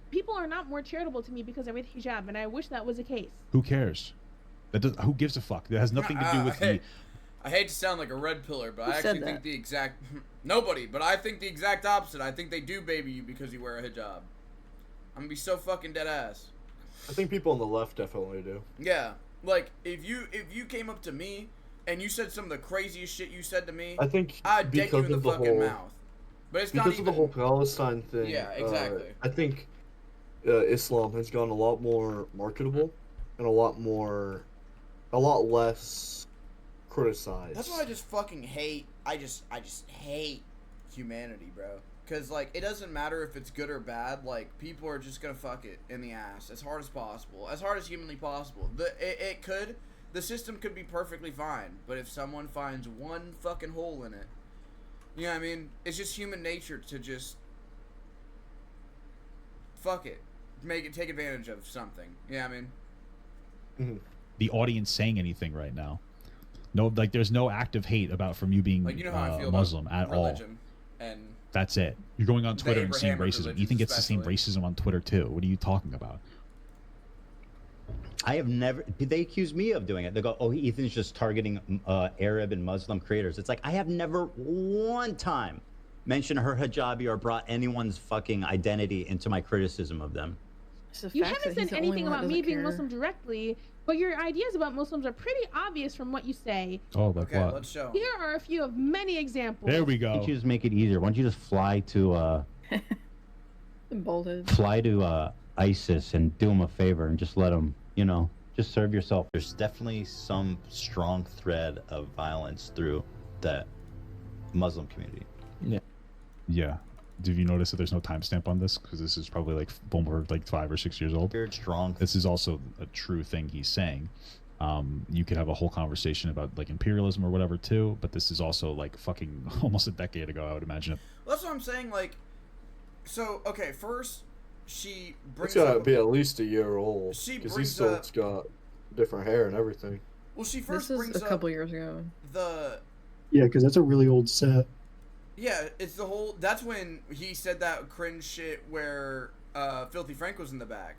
Speaker 4: people are not more charitable to me because I wear hijab, and I wish that was the case.
Speaker 5: Who cares? Who gives a fuck? That has nothing to do with the...
Speaker 1: I hate to sound like a red pillar, but I actually think the exact... Nobody, but I think the exact opposite. I think they do baby you because you wear a hijab. I'm gonna be so fucking dead ass.
Speaker 2: I think people on the left definitely do.
Speaker 1: Yeah. Like, if you came up to me and you said some of the craziest shit you said to me,
Speaker 2: I think
Speaker 1: I'd deck you in the fucking mouth. But it's not even...
Speaker 2: Because of the whole Palestine thing.
Speaker 1: Yeah, exactly.
Speaker 2: I think Islam has gone a lot more marketable and a lot less criticized.
Speaker 1: That's why I just fucking hate. I just hate humanity, bro. Cause like it doesn't matter if it's good or bad. Like people are just gonna fuck it in the ass as hard as possible, as hard as humanly possible. The system could be perfectly fine, but if someone finds one fucking hole in it, you know what I mean? It's just human nature to just fuck it, take advantage of something. You know what I mean?
Speaker 2: Mm-hmm.
Speaker 5: The audience saying anything right now. No, like there's no active hate from you being
Speaker 1: like, you know how I feel
Speaker 5: Muslim
Speaker 1: about
Speaker 5: at
Speaker 1: religion
Speaker 5: all.
Speaker 1: And
Speaker 5: that's it. You're going on Twitter and seeing racism. You think it's the same
Speaker 1: especially.
Speaker 5: racism on Twitter too? What are you talking about?
Speaker 7: I have never. They accuse me of doing it. They go, "Oh, Ethan's just targeting Arab and Muslim creators." It's like I have never one time mentioned her hijabi or brought anyone's fucking identity into my criticism of them.
Speaker 4: You haven't said anything about me being Muslim directly, but your ideas about Muslims are pretty obvious from what you say.
Speaker 5: Oh, like what?
Speaker 1: Let's show.
Speaker 4: Here are a few of many examples.
Speaker 5: There we go.
Speaker 7: Why don't you just make it easier? Why don't you just fly to ISIS and do them a favor and just let them, just serve yourself. There's definitely some strong thread of violence through the Muslim community.
Speaker 5: Yeah. Did you notice that there's no timestamp on this? Because this is probably like over like 5 or 6 years old.
Speaker 7: Very strong.
Speaker 5: This is also a true thing he's saying. You could have a whole conversation about like imperialism or whatever too, but this is also like fucking almost a decade ago, I would imagine.
Speaker 1: Well, that's what I'm saying. Like, so okay, first she brings.
Speaker 2: It's gotta
Speaker 1: up,
Speaker 2: be at least a year old.
Speaker 1: Because
Speaker 2: he's still got different hair and everything.
Speaker 1: Well, she first
Speaker 3: this
Speaker 1: brings
Speaker 3: is a couple years ago.
Speaker 10: Yeah, because that's a really old set.
Speaker 1: Yeah, it's the whole. That's when he said that cringe shit where Filthy Frank was in the back.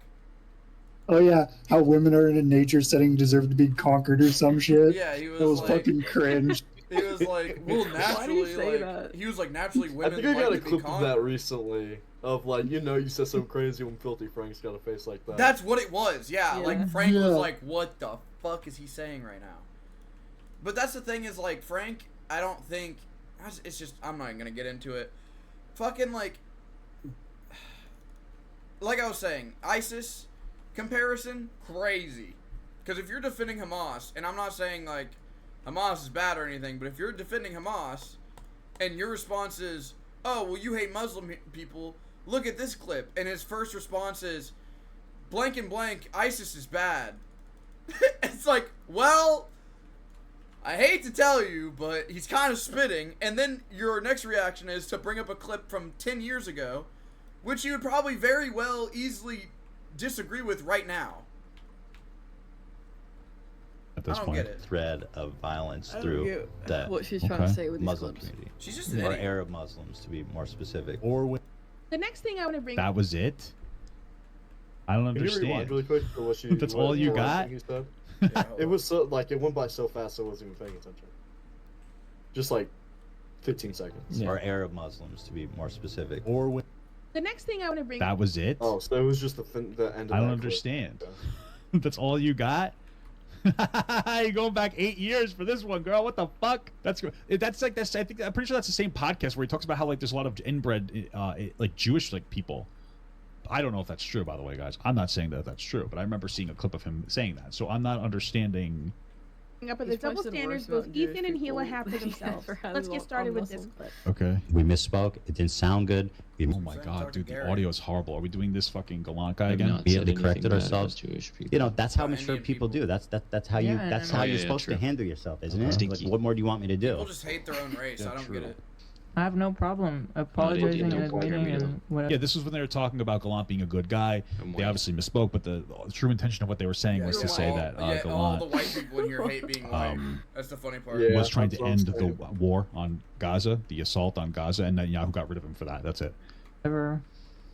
Speaker 10: Oh yeah, how women are in a nature setting deserve to be conquered or some shit.
Speaker 1: Yeah, he was.
Speaker 10: That was
Speaker 1: like,
Speaker 10: fucking cringe.
Speaker 1: He was like, well, naturally,
Speaker 3: Why do you say
Speaker 1: like
Speaker 3: that?
Speaker 1: he was like, naturally, women.
Speaker 2: I think I got a
Speaker 1: like to be
Speaker 2: clip of
Speaker 1: conquered.
Speaker 2: that recently. Of like, you said something crazy when Filthy Frank's got a face like that.
Speaker 1: That's what it was. Yeah, like Frank was
Speaker 10: Yeah.
Speaker 1: like, what the fuck is he saying right now? But that's the thing is like Frank. I don't think. It's just, I'm not even gonna get into it. Fucking like I was saying, ISIS comparison, crazy. Because if you're defending Hamas, and I'm not saying like Hamas is bad or anything, but if you're defending Hamas, and your response is, oh, well, you hate Muslim people, look at this clip, and his first response is, blank and blank, ISIS is bad. It's like, well, I hate to tell you, but he's kind of spitting, and then your next reaction is to bring up a clip from 10 years ago, which you would probably very well easily disagree with right now.
Speaker 5: At this point,
Speaker 1: get it.
Speaker 7: Thread of violence through the
Speaker 3: What she's trying to say with these
Speaker 7: Muslim
Speaker 3: clips.
Speaker 7: community.
Speaker 1: She's just an
Speaker 7: Or
Speaker 1: idiot.
Speaker 7: Arab Muslims, to be more specific.
Speaker 5: or when
Speaker 4: The next thing I want to bring
Speaker 5: that was it. I don't
Speaker 2: Can you rewind
Speaker 5: understand.
Speaker 2: really quick for what she?
Speaker 5: That's all you got?
Speaker 2: He said? It was so it went by so fast I wasn't even paying attention. Just like 15 seconds.
Speaker 7: Or Arab Muslims, to be more specific.
Speaker 5: Or when
Speaker 4: The next thing I want to bring.
Speaker 5: that was it?
Speaker 2: Oh, so it was just the end of
Speaker 5: I
Speaker 2: that
Speaker 5: don't
Speaker 2: clip.
Speaker 5: understand.
Speaker 2: Okay.
Speaker 5: That's all you got? You're going back 8 years for this one, girl. What the fuck? That's like this. I think I'm pretty sure that's the same podcast where he talks about how like there's a lot of inbred like Jewish like people. I don't know if that's true, by the way, guys. I'm not saying that that's true, but I remember seeing a clip of him saying that. So I'm not understanding.
Speaker 4: Up with the double standards both Ethan and Gila have for themselves. Let's get started with this clip.
Speaker 5: Okay.
Speaker 7: We misspoke. It didn't sound good.
Speaker 5: Oh my god, dude, the audio is horrible. Are we doing this fucking Galant guy again?
Speaker 6: not
Speaker 7: We
Speaker 6: said
Speaker 7: have corrected
Speaker 6: anything bad
Speaker 7: ourselves.
Speaker 6: about Jewish people.
Speaker 7: You know, that's how
Speaker 1: Or
Speaker 7: mature
Speaker 1: Indian
Speaker 7: people do. That's how you.
Speaker 8: Yeah,
Speaker 7: That's
Speaker 8: I
Speaker 7: how
Speaker 8: know.
Speaker 7: you're
Speaker 6: Yeah,
Speaker 7: supposed
Speaker 6: true.
Speaker 7: to handle yourself, isn't it?
Speaker 5: Stinky.
Speaker 7: Like, what more do you want me to do?
Speaker 1: People just hate their own race.
Speaker 5: Yeah,
Speaker 1: I don't
Speaker 5: true.
Speaker 1: get it.
Speaker 8: I have no problem apologizing
Speaker 6: no
Speaker 8: and
Speaker 6: problem
Speaker 8: admitting
Speaker 6: either.
Speaker 8: and whatever.
Speaker 5: Yeah, this was when they were talking about Galant being a good guy.
Speaker 6: And
Speaker 5: They
Speaker 6: white.
Speaker 5: obviously misspoke, but the true intention of what they were saying was to say that
Speaker 1: all the
Speaker 5: Galant
Speaker 1: white people in here hate being white.
Speaker 5: um,
Speaker 1: That's the funny part.
Speaker 2: Yeah.
Speaker 5: was trying to
Speaker 2: that's what I'm
Speaker 5: end the
Speaker 2: saying.
Speaker 5: war on Gaza, the assault on Gaza, and Netanyahu got rid of him for that. That's it.
Speaker 8: Whatever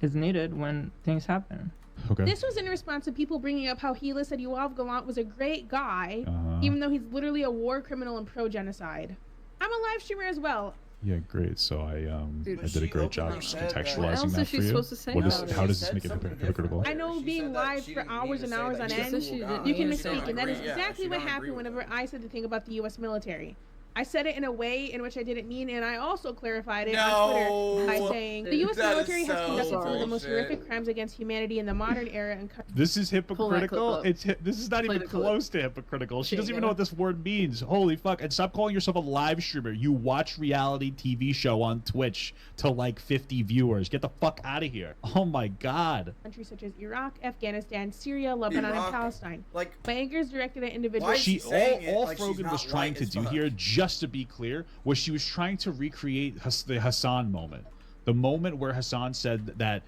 Speaker 8: is needed when things happen.
Speaker 5: Okay.
Speaker 4: This was in response to people bringing up how Gila said Yoav Galant was a great guy,
Speaker 5: Uh-huh.
Speaker 4: even though he's literally a war criminal and pro-genocide. I'm a live streamer as well.
Speaker 5: Yeah, great. So I
Speaker 3: Dude,
Speaker 5: I did a
Speaker 1: she
Speaker 5: great job
Speaker 1: openly
Speaker 5: just
Speaker 1: said that-
Speaker 3: What
Speaker 5: contextualizing
Speaker 3: else
Speaker 5: that
Speaker 3: is she
Speaker 5: for you.
Speaker 3: supposed to say
Speaker 5: What is,
Speaker 3: about
Speaker 5: how
Speaker 3: it?
Speaker 5: does
Speaker 1: She
Speaker 5: this make it
Speaker 1: said something
Speaker 5: hypocritical?
Speaker 1: different.
Speaker 4: I know
Speaker 1: She
Speaker 4: being
Speaker 1: said that
Speaker 4: live
Speaker 1: she
Speaker 4: for
Speaker 1: didn't mean
Speaker 4: hours
Speaker 1: to
Speaker 4: and
Speaker 1: say
Speaker 4: hours
Speaker 1: that
Speaker 4: on
Speaker 1: she
Speaker 4: end,
Speaker 1: was a
Speaker 3: she
Speaker 1: cool
Speaker 3: didn't
Speaker 1: guy.
Speaker 4: you can
Speaker 3: mean to
Speaker 1: She
Speaker 3: say
Speaker 1: don't
Speaker 4: misspeak,
Speaker 3: that.
Speaker 4: and that is
Speaker 1: agree. Yeah,
Speaker 4: exactly
Speaker 1: she
Speaker 4: what
Speaker 1: don't
Speaker 4: happened
Speaker 1: agree with
Speaker 4: whenever
Speaker 1: it.
Speaker 4: I said the thing about the U.S. military. I said it in a way in which I didn't mean, and I also clarified it on Twitter by
Speaker 1: No.
Speaker 4: saying the U.S.
Speaker 1: That is
Speaker 4: military has
Speaker 1: so
Speaker 4: conducted some of the most
Speaker 1: bullshit.
Speaker 4: horrific crimes against humanity in the modern era. And
Speaker 5: This is
Speaker 3: Pull that clip
Speaker 5: hypocritical.
Speaker 3: up.
Speaker 5: This is not
Speaker 3: Play
Speaker 5: even
Speaker 3: the clip.
Speaker 5: close to hypocritical. She doesn't even
Speaker 3: Yeah.
Speaker 5: know what this word means. Holy fuck! And stop calling yourself a live streamer. You watch reality TV show on Twitch to like 50 viewers. Get the fuck out of here. Oh my god.
Speaker 4: countries such as Iraq, Afghanistan, Syria, Lebanon,
Speaker 1: Iraq.
Speaker 4: and Palestine.
Speaker 1: Like,
Speaker 4: My anger is directed at individuals.
Speaker 1: Why is she saying it
Speaker 5: all
Speaker 1: like she's
Speaker 5: Frogan
Speaker 1: not
Speaker 5: was trying
Speaker 1: white
Speaker 5: to
Speaker 1: as
Speaker 5: do
Speaker 1: fuck?
Speaker 5: here, just to be clear, was she was trying to recreate the Hassan moment. The moment where Hassan said that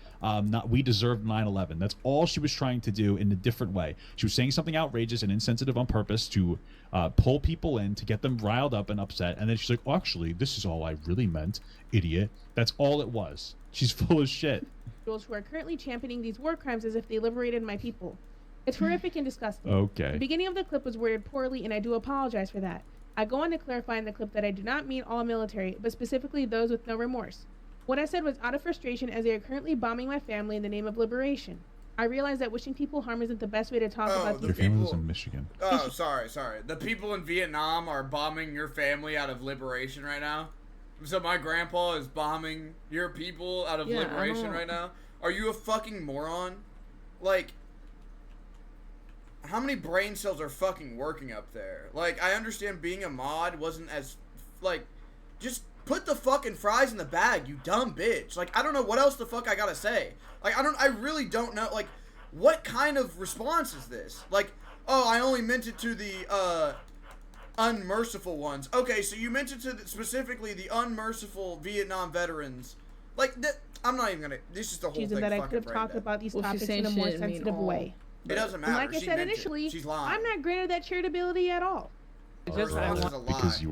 Speaker 5: we deserved 9/11. That's all she was trying to do in a different way. She was saying something outrageous and insensitive on purpose to pull people in, to get them riled up and upset. And then she's like, oh, actually, this is all I really meant, idiot. That's all it was. She's full of shit.
Speaker 4: Individuals who are currently championing these war crimes as if they liberated my people. It's horrific and disgusting.
Speaker 5: Okay.
Speaker 4: The beginning of the clip was worded poorly, and I do apologize for that. I go on to clarify in the clip that I do not mean all military, but specifically those with no remorse. What I said was out of frustration as they are currently bombing my family in the name of liberation. I realize that wishing people harm isn't the best way to talk
Speaker 1: Oh,
Speaker 4: about
Speaker 1: the
Speaker 5: Your
Speaker 4: these
Speaker 5: family
Speaker 1: people-
Speaker 5: was in Michigan.
Speaker 1: oh, sorry. The people in Vietnam are bombing your family out of liberation right now. So my grandpa is bombing your people out of
Speaker 3: Yeah, I
Speaker 1: liberation
Speaker 3: don't-
Speaker 1: right now. Are you a fucking moron? Like, how many brain cells are fucking working up there? Like, I understand being a mod wasn't as, like, just put the fucking fries in the bag, you dumb bitch. Like, I don't know what else the fuck I gotta say. Like, I really don't know, like, what kind of response is this? Like, oh, I only meant it to the, unmerciful ones. Okay, so you meant it to specifically the unmerciful Vietnam veterans. Like, I'm not even gonna, this is the whole
Speaker 4: issues,
Speaker 1: thing
Speaker 4: and that I
Speaker 1: fucking
Speaker 4: could have
Speaker 1: framed
Speaker 4: talked
Speaker 1: it.
Speaker 4: about these
Speaker 3: Well, she's
Speaker 4: topics
Speaker 3: saying
Speaker 4: in a
Speaker 3: she
Speaker 4: more
Speaker 3: didn't mean
Speaker 4: sensitive
Speaker 3: all.
Speaker 4: way.
Speaker 1: It doesn't
Speaker 4: And
Speaker 1: matter.
Speaker 4: like I
Speaker 1: She
Speaker 4: said
Speaker 1: meant it.
Speaker 4: initially,
Speaker 1: She's lying.
Speaker 4: I'm not granted that charitability at all.
Speaker 8: It's just I
Speaker 1: This
Speaker 8: want
Speaker 1: is a lie.
Speaker 5: Because you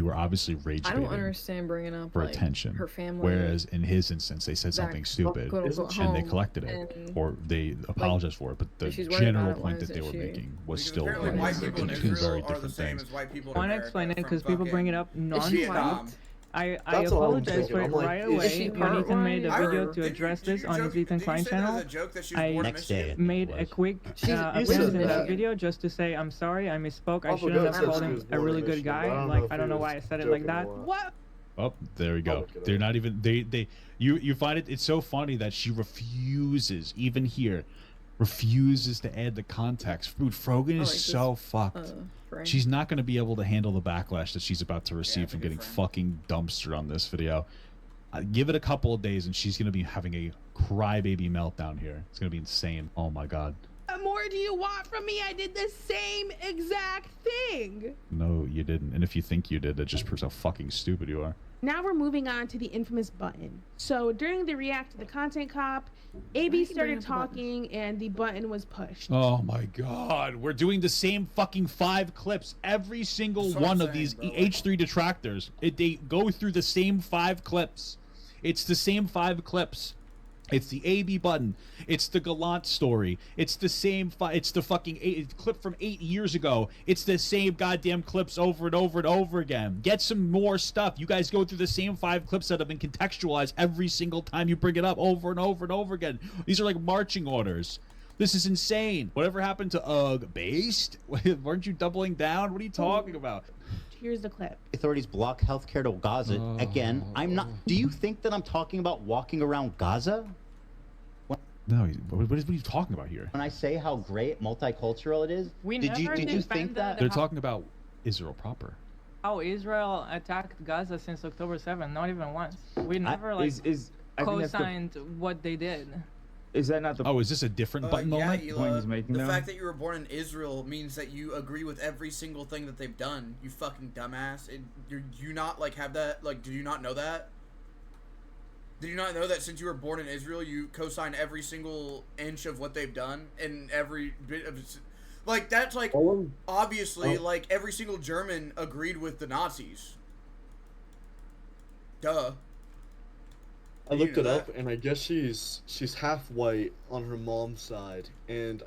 Speaker 5: were obviously rage
Speaker 3: I don't
Speaker 5: baiting
Speaker 3: understand bringing up
Speaker 5: for
Speaker 3: like,
Speaker 5: attention.
Speaker 3: her family.
Speaker 5: Whereas in his instance, they said
Speaker 3: back,
Speaker 5: something stupid.
Speaker 3: quote, unquote,
Speaker 5: And they
Speaker 3: home,
Speaker 5: collected it,
Speaker 3: and,
Speaker 5: or they apologized for it. But the
Speaker 3: she's worried about
Speaker 5: general
Speaker 3: it, why
Speaker 5: point that they
Speaker 3: isn't
Speaker 5: were
Speaker 3: she?
Speaker 5: making was
Speaker 1: Because
Speaker 5: still
Speaker 1: apparently
Speaker 3: like,
Speaker 1: white
Speaker 3: they're
Speaker 1: people in
Speaker 5: two
Speaker 1: Israel
Speaker 5: very
Speaker 1: are the
Speaker 5: different
Speaker 1: same
Speaker 5: things.
Speaker 1: as white people
Speaker 8: I
Speaker 1: in
Speaker 8: want to
Speaker 1: America
Speaker 8: explain it
Speaker 1: from
Speaker 8: because people bring it up
Speaker 1: fucking
Speaker 8: non-white.
Speaker 1: Vietnam.
Speaker 8: I
Speaker 2: That's all I'm
Speaker 8: apologize
Speaker 2: thinking.
Speaker 8: for it
Speaker 2: I'm like,
Speaker 8: right
Speaker 2: is
Speaker 8: away
Speaker 3: she
Speaker 8: when
Speaker 3: part
Speaker 8: Ethan made a
Speaker 3: white?
Speaker 8: video
Speaker 3: Or-
Speaker 8: to
Speaker 1: Did you-
Speaker 8: address
Speaker 1: did
Speaker 8: this
Speaker 1: you
Speaker 8: on
Speaker 1: joke-
Speaker 8: his Ethan
Speaker 1: did you
Speaker 8: Klein
Speaker 1: say that as
Speaker 8: channel.
Speaker 1: a joke that she was
Speaker 8: I-
Speaker 1: born in
Speaker 7: Next day, I
Speaker 1: Michigan?
Speaker 7: think
Speaker 8: Made
Speaker 7: it
Speaker 8: a
Speaker 7: was.
Speaker 8: quick
Speaker 3: She
Speaker 8: appearance
Speaker 2: said
Speaker 8: in that
Speaker 2: that.
Speaker 8: video just to say I'm sorry, I misspoke. I
Speaker 2: Papa
Speaker 8: shouldn't
Speaker 2: God
Speaker 8: have
Speaker 2: said
Speaker 8: called
Speaker 2: she
Speaker 8: him
Speaker 2: was
Speaker 8: a
Speaker 2: born
Speaker 8: really
Speaker 2: in
Speaker 8: good
Speaker 2: Michigan,
Speaker 8: guy.
Speaker 2: but I don't
Speaker 8: Like
Speaker 2: know if
Speaker 8: I
Speaker 2: he
Speaker 8: don't know
Speaker 2: was
Speaker 8: why I said it like
Speaker 2: joking
Speaker 8: that.
Speaker 2: or not.
Speaker 4: What?
Speaker 5: Oh, there we go.
Speaker 2: look it up.
Speaker 5: They're not even you find it. It's so funny that she refuses, even here, refuses to add the context. Dude, Frogan is
Speaker 3: like this,
Speaker 5: so fucked.
Speaker 3: Frank.
Speaker 5: She's not going to be able to handle the backlash that she's about to receive
Speaker 1: it's a
Speaker 5: from
Speaker 1: good
Speaker 5: getting
Speaker 1: friend.
Speaker 5: fucking dumpstered on this video. Give it a couple of days and she's going to be having a crybaby meltdown here. It's going to be insane. Oh my god.
Speaker 4: What more do you want from me? I did the same exact thing.
Speaker 5: No, you didn't. And if you think you did, that just proves how fucking stupid you are.
Speaker 4: Now we're moving on to the infamous button. So during the react to the content cop, AB
Speaker 3: Why are you bringing
Speaker 4: started
Speaker 3: up the button?
Speaker 4: talking and the button was pushed.
Speaker 5: Oh my god. We're doing the same fucking 5 clips. Every single
Speaker 1: That's what
Speaker 5: one
Speaker 1: I'm
Speaker 5: of these
Speaker 1: saying, bro.
Speaker 5: H3 detractors. They go through the same 5 clips. It's the same 5 clips. It's the AB button. It's the Gallant story. It's the same. It's the fucking clip from 8 years ago. It's the same goddamn clips over and over and over again. Get some more stuff. You guys go through the same 5 clips that have been contextualized every single time you bring it up over and over and over again. These are like marching orders. This is insane. Whatever happened to based? Weren't you doubling down? What are you talking about?
Speaker 4: Here's the clip.
Speaker 7: Authorities block healthcare to Gaza. Again, I'm not. Do you think that I'm talking about walking around Gaza?
Speaker 5: No, what are you talking about here?
Speaker 7: When I say how great multicultural it is, did you think that?
Speaker 5: They're talking about Israel proper.
Speaker 8: How Israel attacked Gaza since October 7th, not even once. We never co-signed what they did.
Speaker 11: Is that not the?
Speaker 5: Oh, is this a different button moment?
Speaker 11: Point he's making
Speaker 1: the fact that you were born in Israel means that you agree with every single thing that they've done. You fucking dumbass. You not like have that? Like, do you not know that? Did you not know that since you were born in Israel, you co-sign every single inch of what they've done and every bit of, like that's like obviously like every single German agreed with the Nazis. Duh.
Speaker 2: I looked it up, and I guess she's half white on her mom's side, and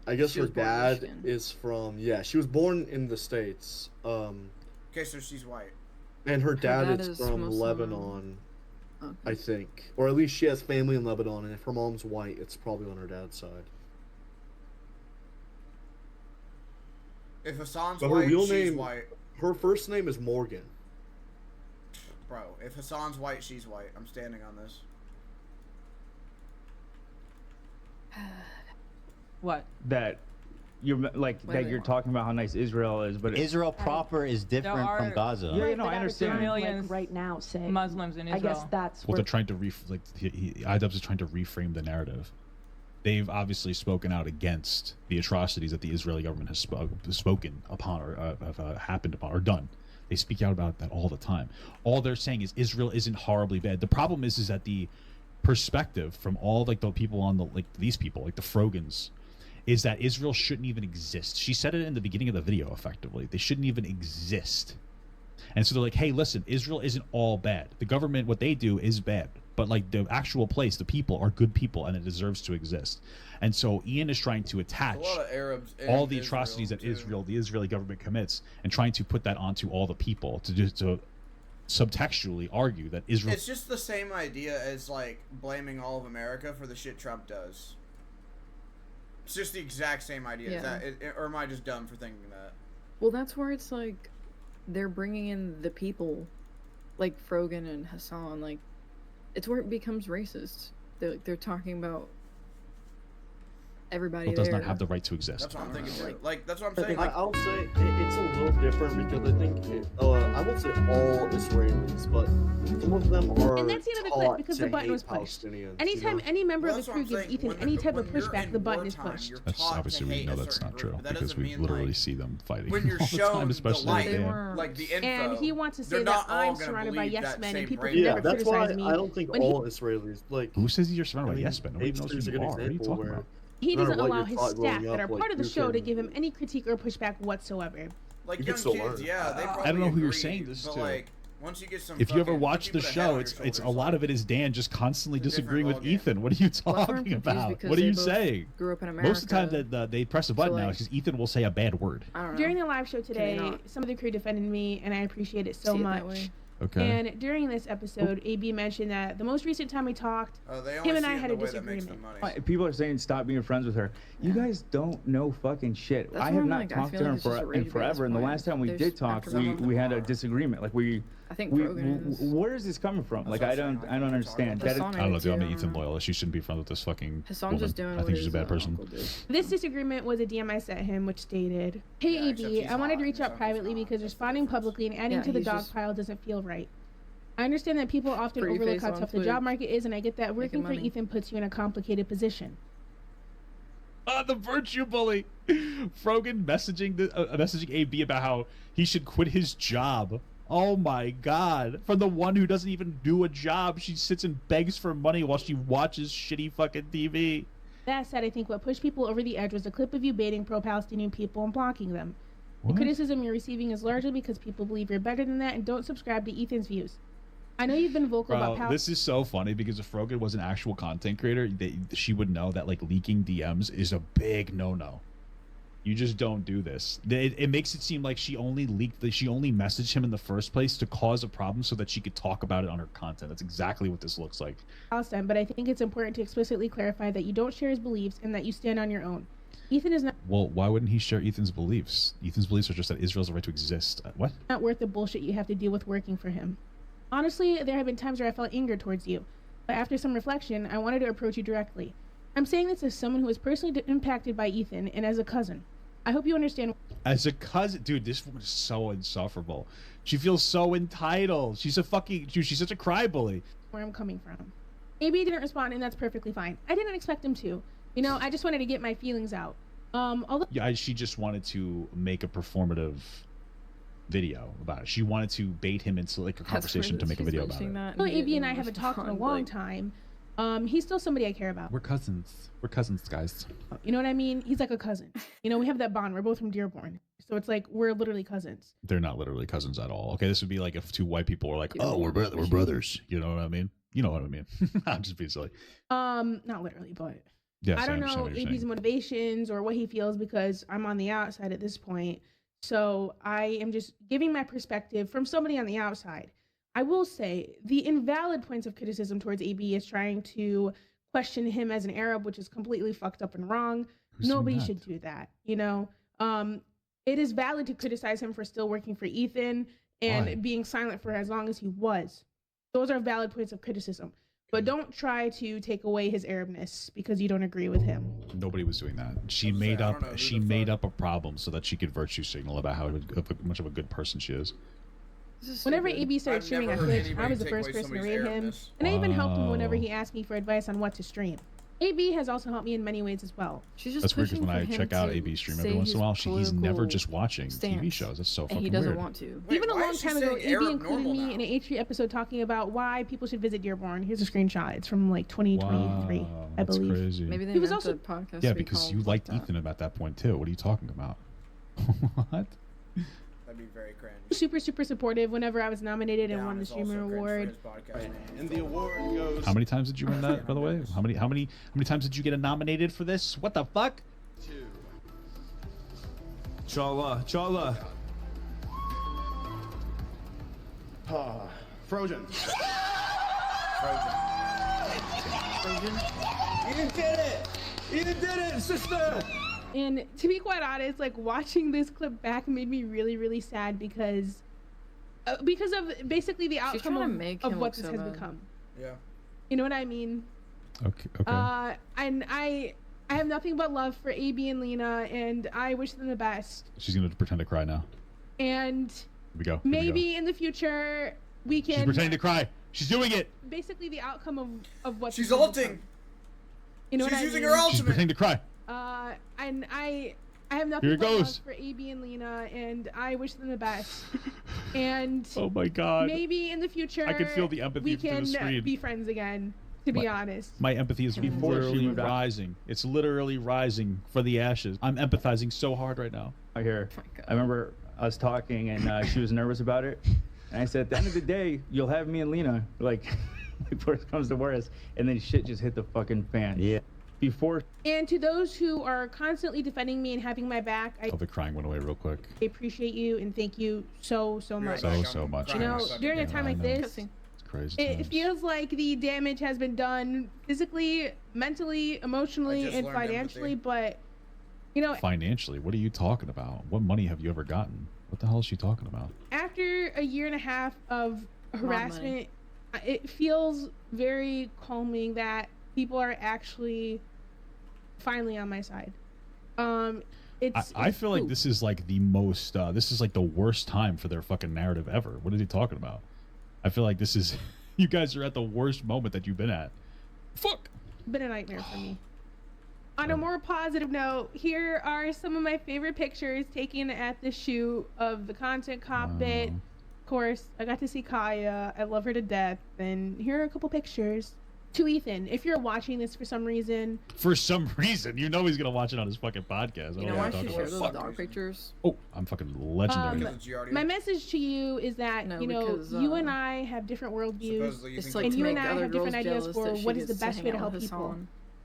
Speaker 2: I guess her dad is from she was born in the States.
Speaker 1: Okay, so she's white.
Speaker 2: And her dad is from Lebanon, I think, or at least she has family in Lebanon. And if her mom's white, it's probably on her dad's side.
Speaker 1: If Hassan's
Speaker 2: but
Speaker 1: white,
Speaker 2: her real
Speaker 1: she's
Speaker 2: name,
Speaker 1: white.
Speaker 2: Her first name is Morgan.
Speaker 1: Bro, if Hassan's white, she's white. I'm standing on this.
Speaker 8: What?
Speaker 11: That you're like that you're talking about how nice Israel is, but
Speaker 7: Israel proper is different from Gaza.
Speaker 11: Yeah, no, I understand.
Speaker 8: Millions
Speaker 12: right now, say
Speaker 8: Muslims in Israel.
Speaker 12: I guess that's
Speaker 5: well, they're trying to IDubbbz is trying to reframe the narrative. They've obviously spoken out against the atrocities that the Israeli government has spoken upon or have happened upon or done. They speak out about that all the time. All they're saying is Israel isn't horribly bad. The problem is that the perspective from all like the people on the these people like the Frogans is that Israel shouldn't even exist. She said it in the beginning of the video. Effectively, they shouldn't even exist. And so they're like, hey, listen, Israel isn't all bad. The government, what they do is bad. But like the actual place, the people are good people, and it deserves to exist. And so Ian is trying to attach all the atrocities that the Israeli government commits, and trying to put that onto all the people to subtextually argue that Israel.
Speaker 1: It's just the same idea as like blaming all of America for the shit Trump does. It's just the exact same idea.
Speaker 3: Yeah.
Speaker 1: Or am I just dumb for thinking that?
Speaker 3: Well, that's where it's like they're bringing in the people, like Frogan and Hassan. Like, it's where it becomes racist. They're talking about everybody
Speaker 5: does
Speaker 3: there
Speaker 5: not have the right to exist.
Speaker 1: That's what I'm thinking too. Like that's what I'm saying.
Speaker 2: I'll say it's a little different because I think I won't say all Israelis, but some of them are.
Speaker 4: And that's the end of the clip because the button was pushed. Anytime any member of the crew gives Ethan any type of pushback, the button is pushed.
Speaker 5: That's obviously we know that's not true because we literally see them fighting
Speaker 1: when you're
Speaker 5: all the time, especially
Speaker 1: the light, like the info.
Speaker 4: And he wants to say that I'm surrounded by yes men and people can
Speaker 2: yeah,
Speaker 4: never
Speaker 2: that's
Speaker 4: criticize
Speaker 2: why
Speaker 4: me.
Speaker 2: I don't think all Israelis like.
Speaker 5: Who says you're surrounded by yes men? Nobody knows who you are. What are you talking about?
Speaker 4: He doesn't allow his staff that are part of the show to give him any critique or pushback whatsoever.
Speaker 1: Like young kids, yeah, they probably
Speaker 5: I don't know who you're
Speaker 1: agree,
Speaker 5: saying this
Speaker 1: but
Speaker 5: to.
Speaker 1: like, once you get some
Speaker 5: if you ever watch the
Speaker 1: people that
Speaker 5: show,
Speaker 1: have
Speaker 5: it's a lot of it is Dan just constantly disagreeing with Ethan. What are you talking about? What are you saying?
Speaker 3: Grew up in America,
Speaker 5: most of the time that they press a button now, because Ethan will say a bad word.
Speaker 4: During the live show today, some of the crew defended me, and I appreciate it so much.
Speaker 5: Okay.
Speaker 4: And during this episode, AB mentioned that the most recent time we talked, him and I had a disagreement.
Speaker 11: People are saying stop being friends with her. You guys don't know fucking shit. I have not talked to her in forever, and the last time we did talk, we had a disagreement. Like
Speaker 3: I think
Speaker 11: where is this coming from? Like I don't understand.
Speaker 5: I don't know, dude. I'm an Ethan loyalist. You shouldn't be friends with this fucking woman. I think she's a bad person.
Speaker 4: This disagreement was a DM I sent him, which stated, "Hey AB, I wanted to reach out privately because responding publicly and adding to the dog pile doesn't feel right. I understand that people often overlook how tough the job market is, and I get that working for Ethan puts you in a complicated position."
Speaker 5: The virtue bully, Frogan messaging AB about how he should quit his job. Oh my god. From the one who doesn't even do a job, she sits and begs for money while she watches shitty fucking TV.
Speaker 4: That said, I think what pushed people over the edge was a clip of you baiting pro-Palestinian people and blocking them. The criticism you're receiving is largely because people believe you're better than that and don't subscribe to Ethan's views. I know you've been vocal about power.
Speaker 5: This is so funny because if Frogan was an actual content creator, she would know that like leaking DMs is a big no-no. You just don't do this. It makes it seem like she only messaged him in the first place to cause a problem so that she could talk about it on her content. That's exactly what this looks like.
Speaker 4: Palestine, but I think it's important to explicitly clarify that you don't share his beliefs and that you stand on your own. Ethan is not.
Speaker 5: Well, why wouldn't he share Ethan's beliefs? Ethan's beliefs are just that Israel has a right to exist. What?
Speaker 4: Not worth the bullshit you have to deal with working for him. Honestly, there have been times where I felt anger towards you, but after some reflection, I wanted to approach you directly. I'm saying this as someone who was personally impacted by Ethan and as a cousin. I hope you understand.
Speaker 5: As a cousin, dude, this woman is so insufferable. She feels so entitled. She's a fucking, dude, she's such a crybaby.
Speaker 4: Where I'm coming from. AB didn't respond, and that's perfectly fine. I didn't expect him to. You know, I just wanted to get my feelings out. Although
Speaker 5: yeah, she just wanted to make a performative video about it. She wanted to bait him into like a conversation to make a video about it.
Speaker 4: Well, AB and I haven't talked in a long time. He's still somebody I care about.
Speaker 5: We're cousins. We're cousins, guys.
Speaker 4: You know what I mean? He's like a cousin. You know, we have that bond. We're both from Dearborn. So it's like, we're literally cousins.
Speaker 5: They're not literally cousins at all. Okay, this would be like if two white people were like, oh, we're brothers. You know what I mean? You know what I mean? I'm just being silly.
Speaker 4: Not literally, but
Speaker 5: yes,
Speaker 4: I don't know AB's motivations or what he feels because I'm on the outside at this point. So I am just giving my perspective from somebody on the outside. I will say the invalid points of criticism towards AB is trying to question him as an Arab, which is completely fucked up and wrong. Nobody should do that. You know, it is valid to criticize him for still working for Ethan and being silent for as long as he was. Those are valid points of criticism. But don't try to take away his Arabness because you don't agree with him.
Speaker 5: Nobody was doing that. She made up a problem so that she could virtue signal about how much of a good person she is.
Speaker 4: Whenever AB started streaming on Twitch, I was the first person to rate him, and I even helped him whenever he asked me for advice on what to stream. AB has also helped me in many ways as well.
Speaker 5: That's weird because when I check out AB's stream every once in a while, he's never just watching TV shows. That's so fucking weird.
Speaker 3: He doesn't want to.
Speaker 4: Even a long time ago, AB included me in an H3 episode talking about why people should visit Dearborn. Here's a screenshot. It's from like 2023, I believe.
Speaker 5: That's crazy.
Speaker 3: Maybe they
Speaker 4: he was also
Speaker 3: the podcast.
Speaker 5: Yeah, because you liked Ethan at that point too. What are you talking about? What?
Speaker 1: That'd be very cringe.
Speaker 4: Super supportive whenever I was nominated and won the streamer award.
Speaker 12: And the award goes.
Speaker 5: How many times did you win that, by the way? How many times did you get nominated for this? What the fuck?
Speaker 12: Chala. Frogan. Ethan did it, sister.
Speaker 4: And to be quite honest, like watching this clip back made me really sad because of basically the outcome of what this has become.
Speaker 1: Yeah.
Speaker 4: You know what I mean?
Speaker 5: Okay.
Speaker 4: And I have nothing but love for AB and Lena, and I wish them the best.
Speaker 5: She's gonna pretend to cry now.
Speaker 4: And
Speaker 5: here we go.
Speaker 4: Maybe in the future we can.
Speaker 5: She's pretending to cry. She's doing it.
Speaker 4: Basically, the outcome of what
Speaker 1: she's ulting.
Speaker 4: You know what I mean?
Speaker 1: She's using her ultimate.
Speaker 5: She's pretending to cry.
Speaker 4: And I have nothing but love for AB and Lena, and I wish them the best. And
Speaker 5: oh my god,
Speaker 4: maybe in the future
Speaker 5: I can feel the empathy through the screen.
Speaker 4: We can be friends again. To be honest,
Speaker 5: my empathy is literally rising. It's literally rising for the ashes. I'm empathizing so hard right now.
Speaker 11: I hear. I remember us talking, and she was nervous about it, and I said, at the end of the day, you'll have me and Lena. Like worst comes to worst, and then shit just hit the fucking fan.
Speaker 7: Yeah.
Speaker 4: And to those who are constantly defending me and having my back,
Speaker 5: the crying went away real quick.
Speaker 4: I appreciate you and thank you so much.
Speaker 5: So much.
Speaker 4: You know, during a time like this,
Speaker 5: it's crazy.
Speaker 4: It feels like the damage has been done physically, mentally, emotionally, and financially. But you know,
Speaker 5: financially, what are you talking about? What money have you ever gotten? What the hell is she talking about?
Speaker 4: After a year and a half of harassment, it feels very calming that people are actually finally on my side.
Speaker 5: I feel like this is like the most this is like the worst time for their fucking narrative ever. What are they talking about? I feel like this is you guys are at the worst moment that you've been at. Fuck.
Speaker 4: Been a nightmare for me. On a more positive note, here are some of my favorite pictures taken at the shoot of the content cop bit. Of course, I got to see Kaya. I love her to death. And here are a couple pictures. To Ethan, if you're watching this for some reason,
Speaker 5: you know he's gonna watch it on his fucking podcast.
Speaker 3: You know why she showed those dog pictures?
Speaker 5: Oh, I'm fucking legendary.
Speaker 4: my message to you is that you and I have different worldviews, and you and I have different ideas for what is the best way to help people.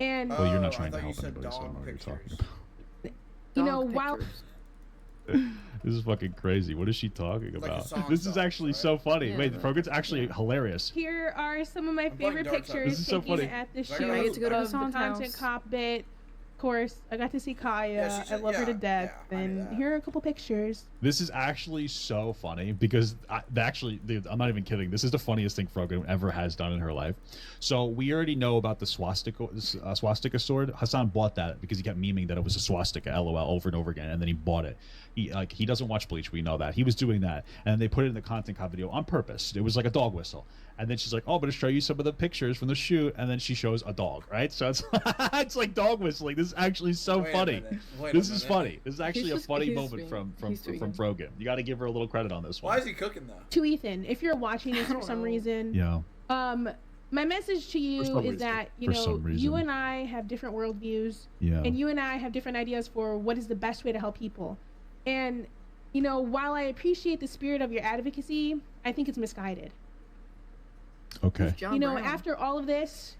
Speaker 4: And
Speaker 5: well, you're not trying to help anybody, so I don't know what you're talking about.
Speaker 4: You know, while
Speaker 5: this is fucking crazy. What is she talking about? This is actually so funny.
Speaker 3: Yeah.
Speaker 5: Wait, Frogan's actually hilarious.
Speaker 4: here are some of my favorite pictures
Speaker 5: This is so
Speaker 4: taken
Speaker 5: funny.
Speaker 4: at the
Speaker 3: I
Speaker 4: shoot
Speaker 3: get to go to
Speaker 4: of the
Speaker 3: Hassan's
Speaker 4: content
Speaker 3: house.
Speaker 4: cop bit. Of course, I got to see Kaya. I love her to death. And here are a couple pictures.
Speaker 5: This is actually so funny because dude, I'm not even kidding. This is the funniest thing Frogan ever has done in her life. So we already know about the swastika sword. Hassan bought that because he kept memeing that it was a swastika, LOL, over and over again, and then he bought it. He doesn't watch Bleach. We know that. He was doing that, and they put it in the content cop video on purpose. It was like a dog whistle. And then she's like, "Oh, I'm gonna show you some of the pictures from the shoot," and then she shows a dog, right? So it's it's like dog whistling. This is actually so funny. This is funny. This is actually a funny moment from Frogan. You got to give her a little credit on this one.
Speaker 1: Why is he cooking though?
Speaker 4: To Ethan, if you're watching this for some reason, my message to you is that you and I have different worldviews, and you and I have different ideas for what is the best way to help people. And while I appreciate the spirit of your advocacy, I think it's misguided.
Speaker 5: Okay.
Speaker 4: After all of this,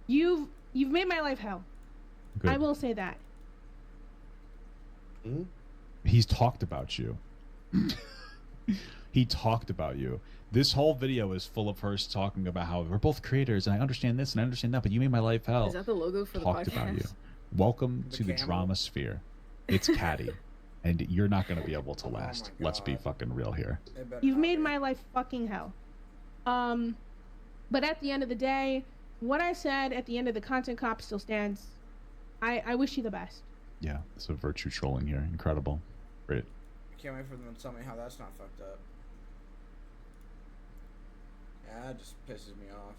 Speaker 4: you've made my life hell.
Speaker 5: Good.
Speaker 4: I will say that.
Speaker 5: He's talked about you. He talked about you. This whole video is full of her talking about how we're both creators and I understand this and I understand that, but you made my life hell.
Speaker 3: Is that the logo for the
Speaker 5: Talked
Speaker 3: podcast?
Speaker 5: about you. Welcome to the drama sphere. It's Caddy. And you're not going to be able to last. Let's be fucking real here.
Speaker 4: You've made my life fucking hell. But at the end of the day, what I said at the end of the content cop still stands. I wish you the best.
Speaker 5: Yeah, it's a virtue trolling here. Incredible. Great.
Speaker 1: I can't wait for them to tell me how that's not fucked up. Yeah, that just pisses me off.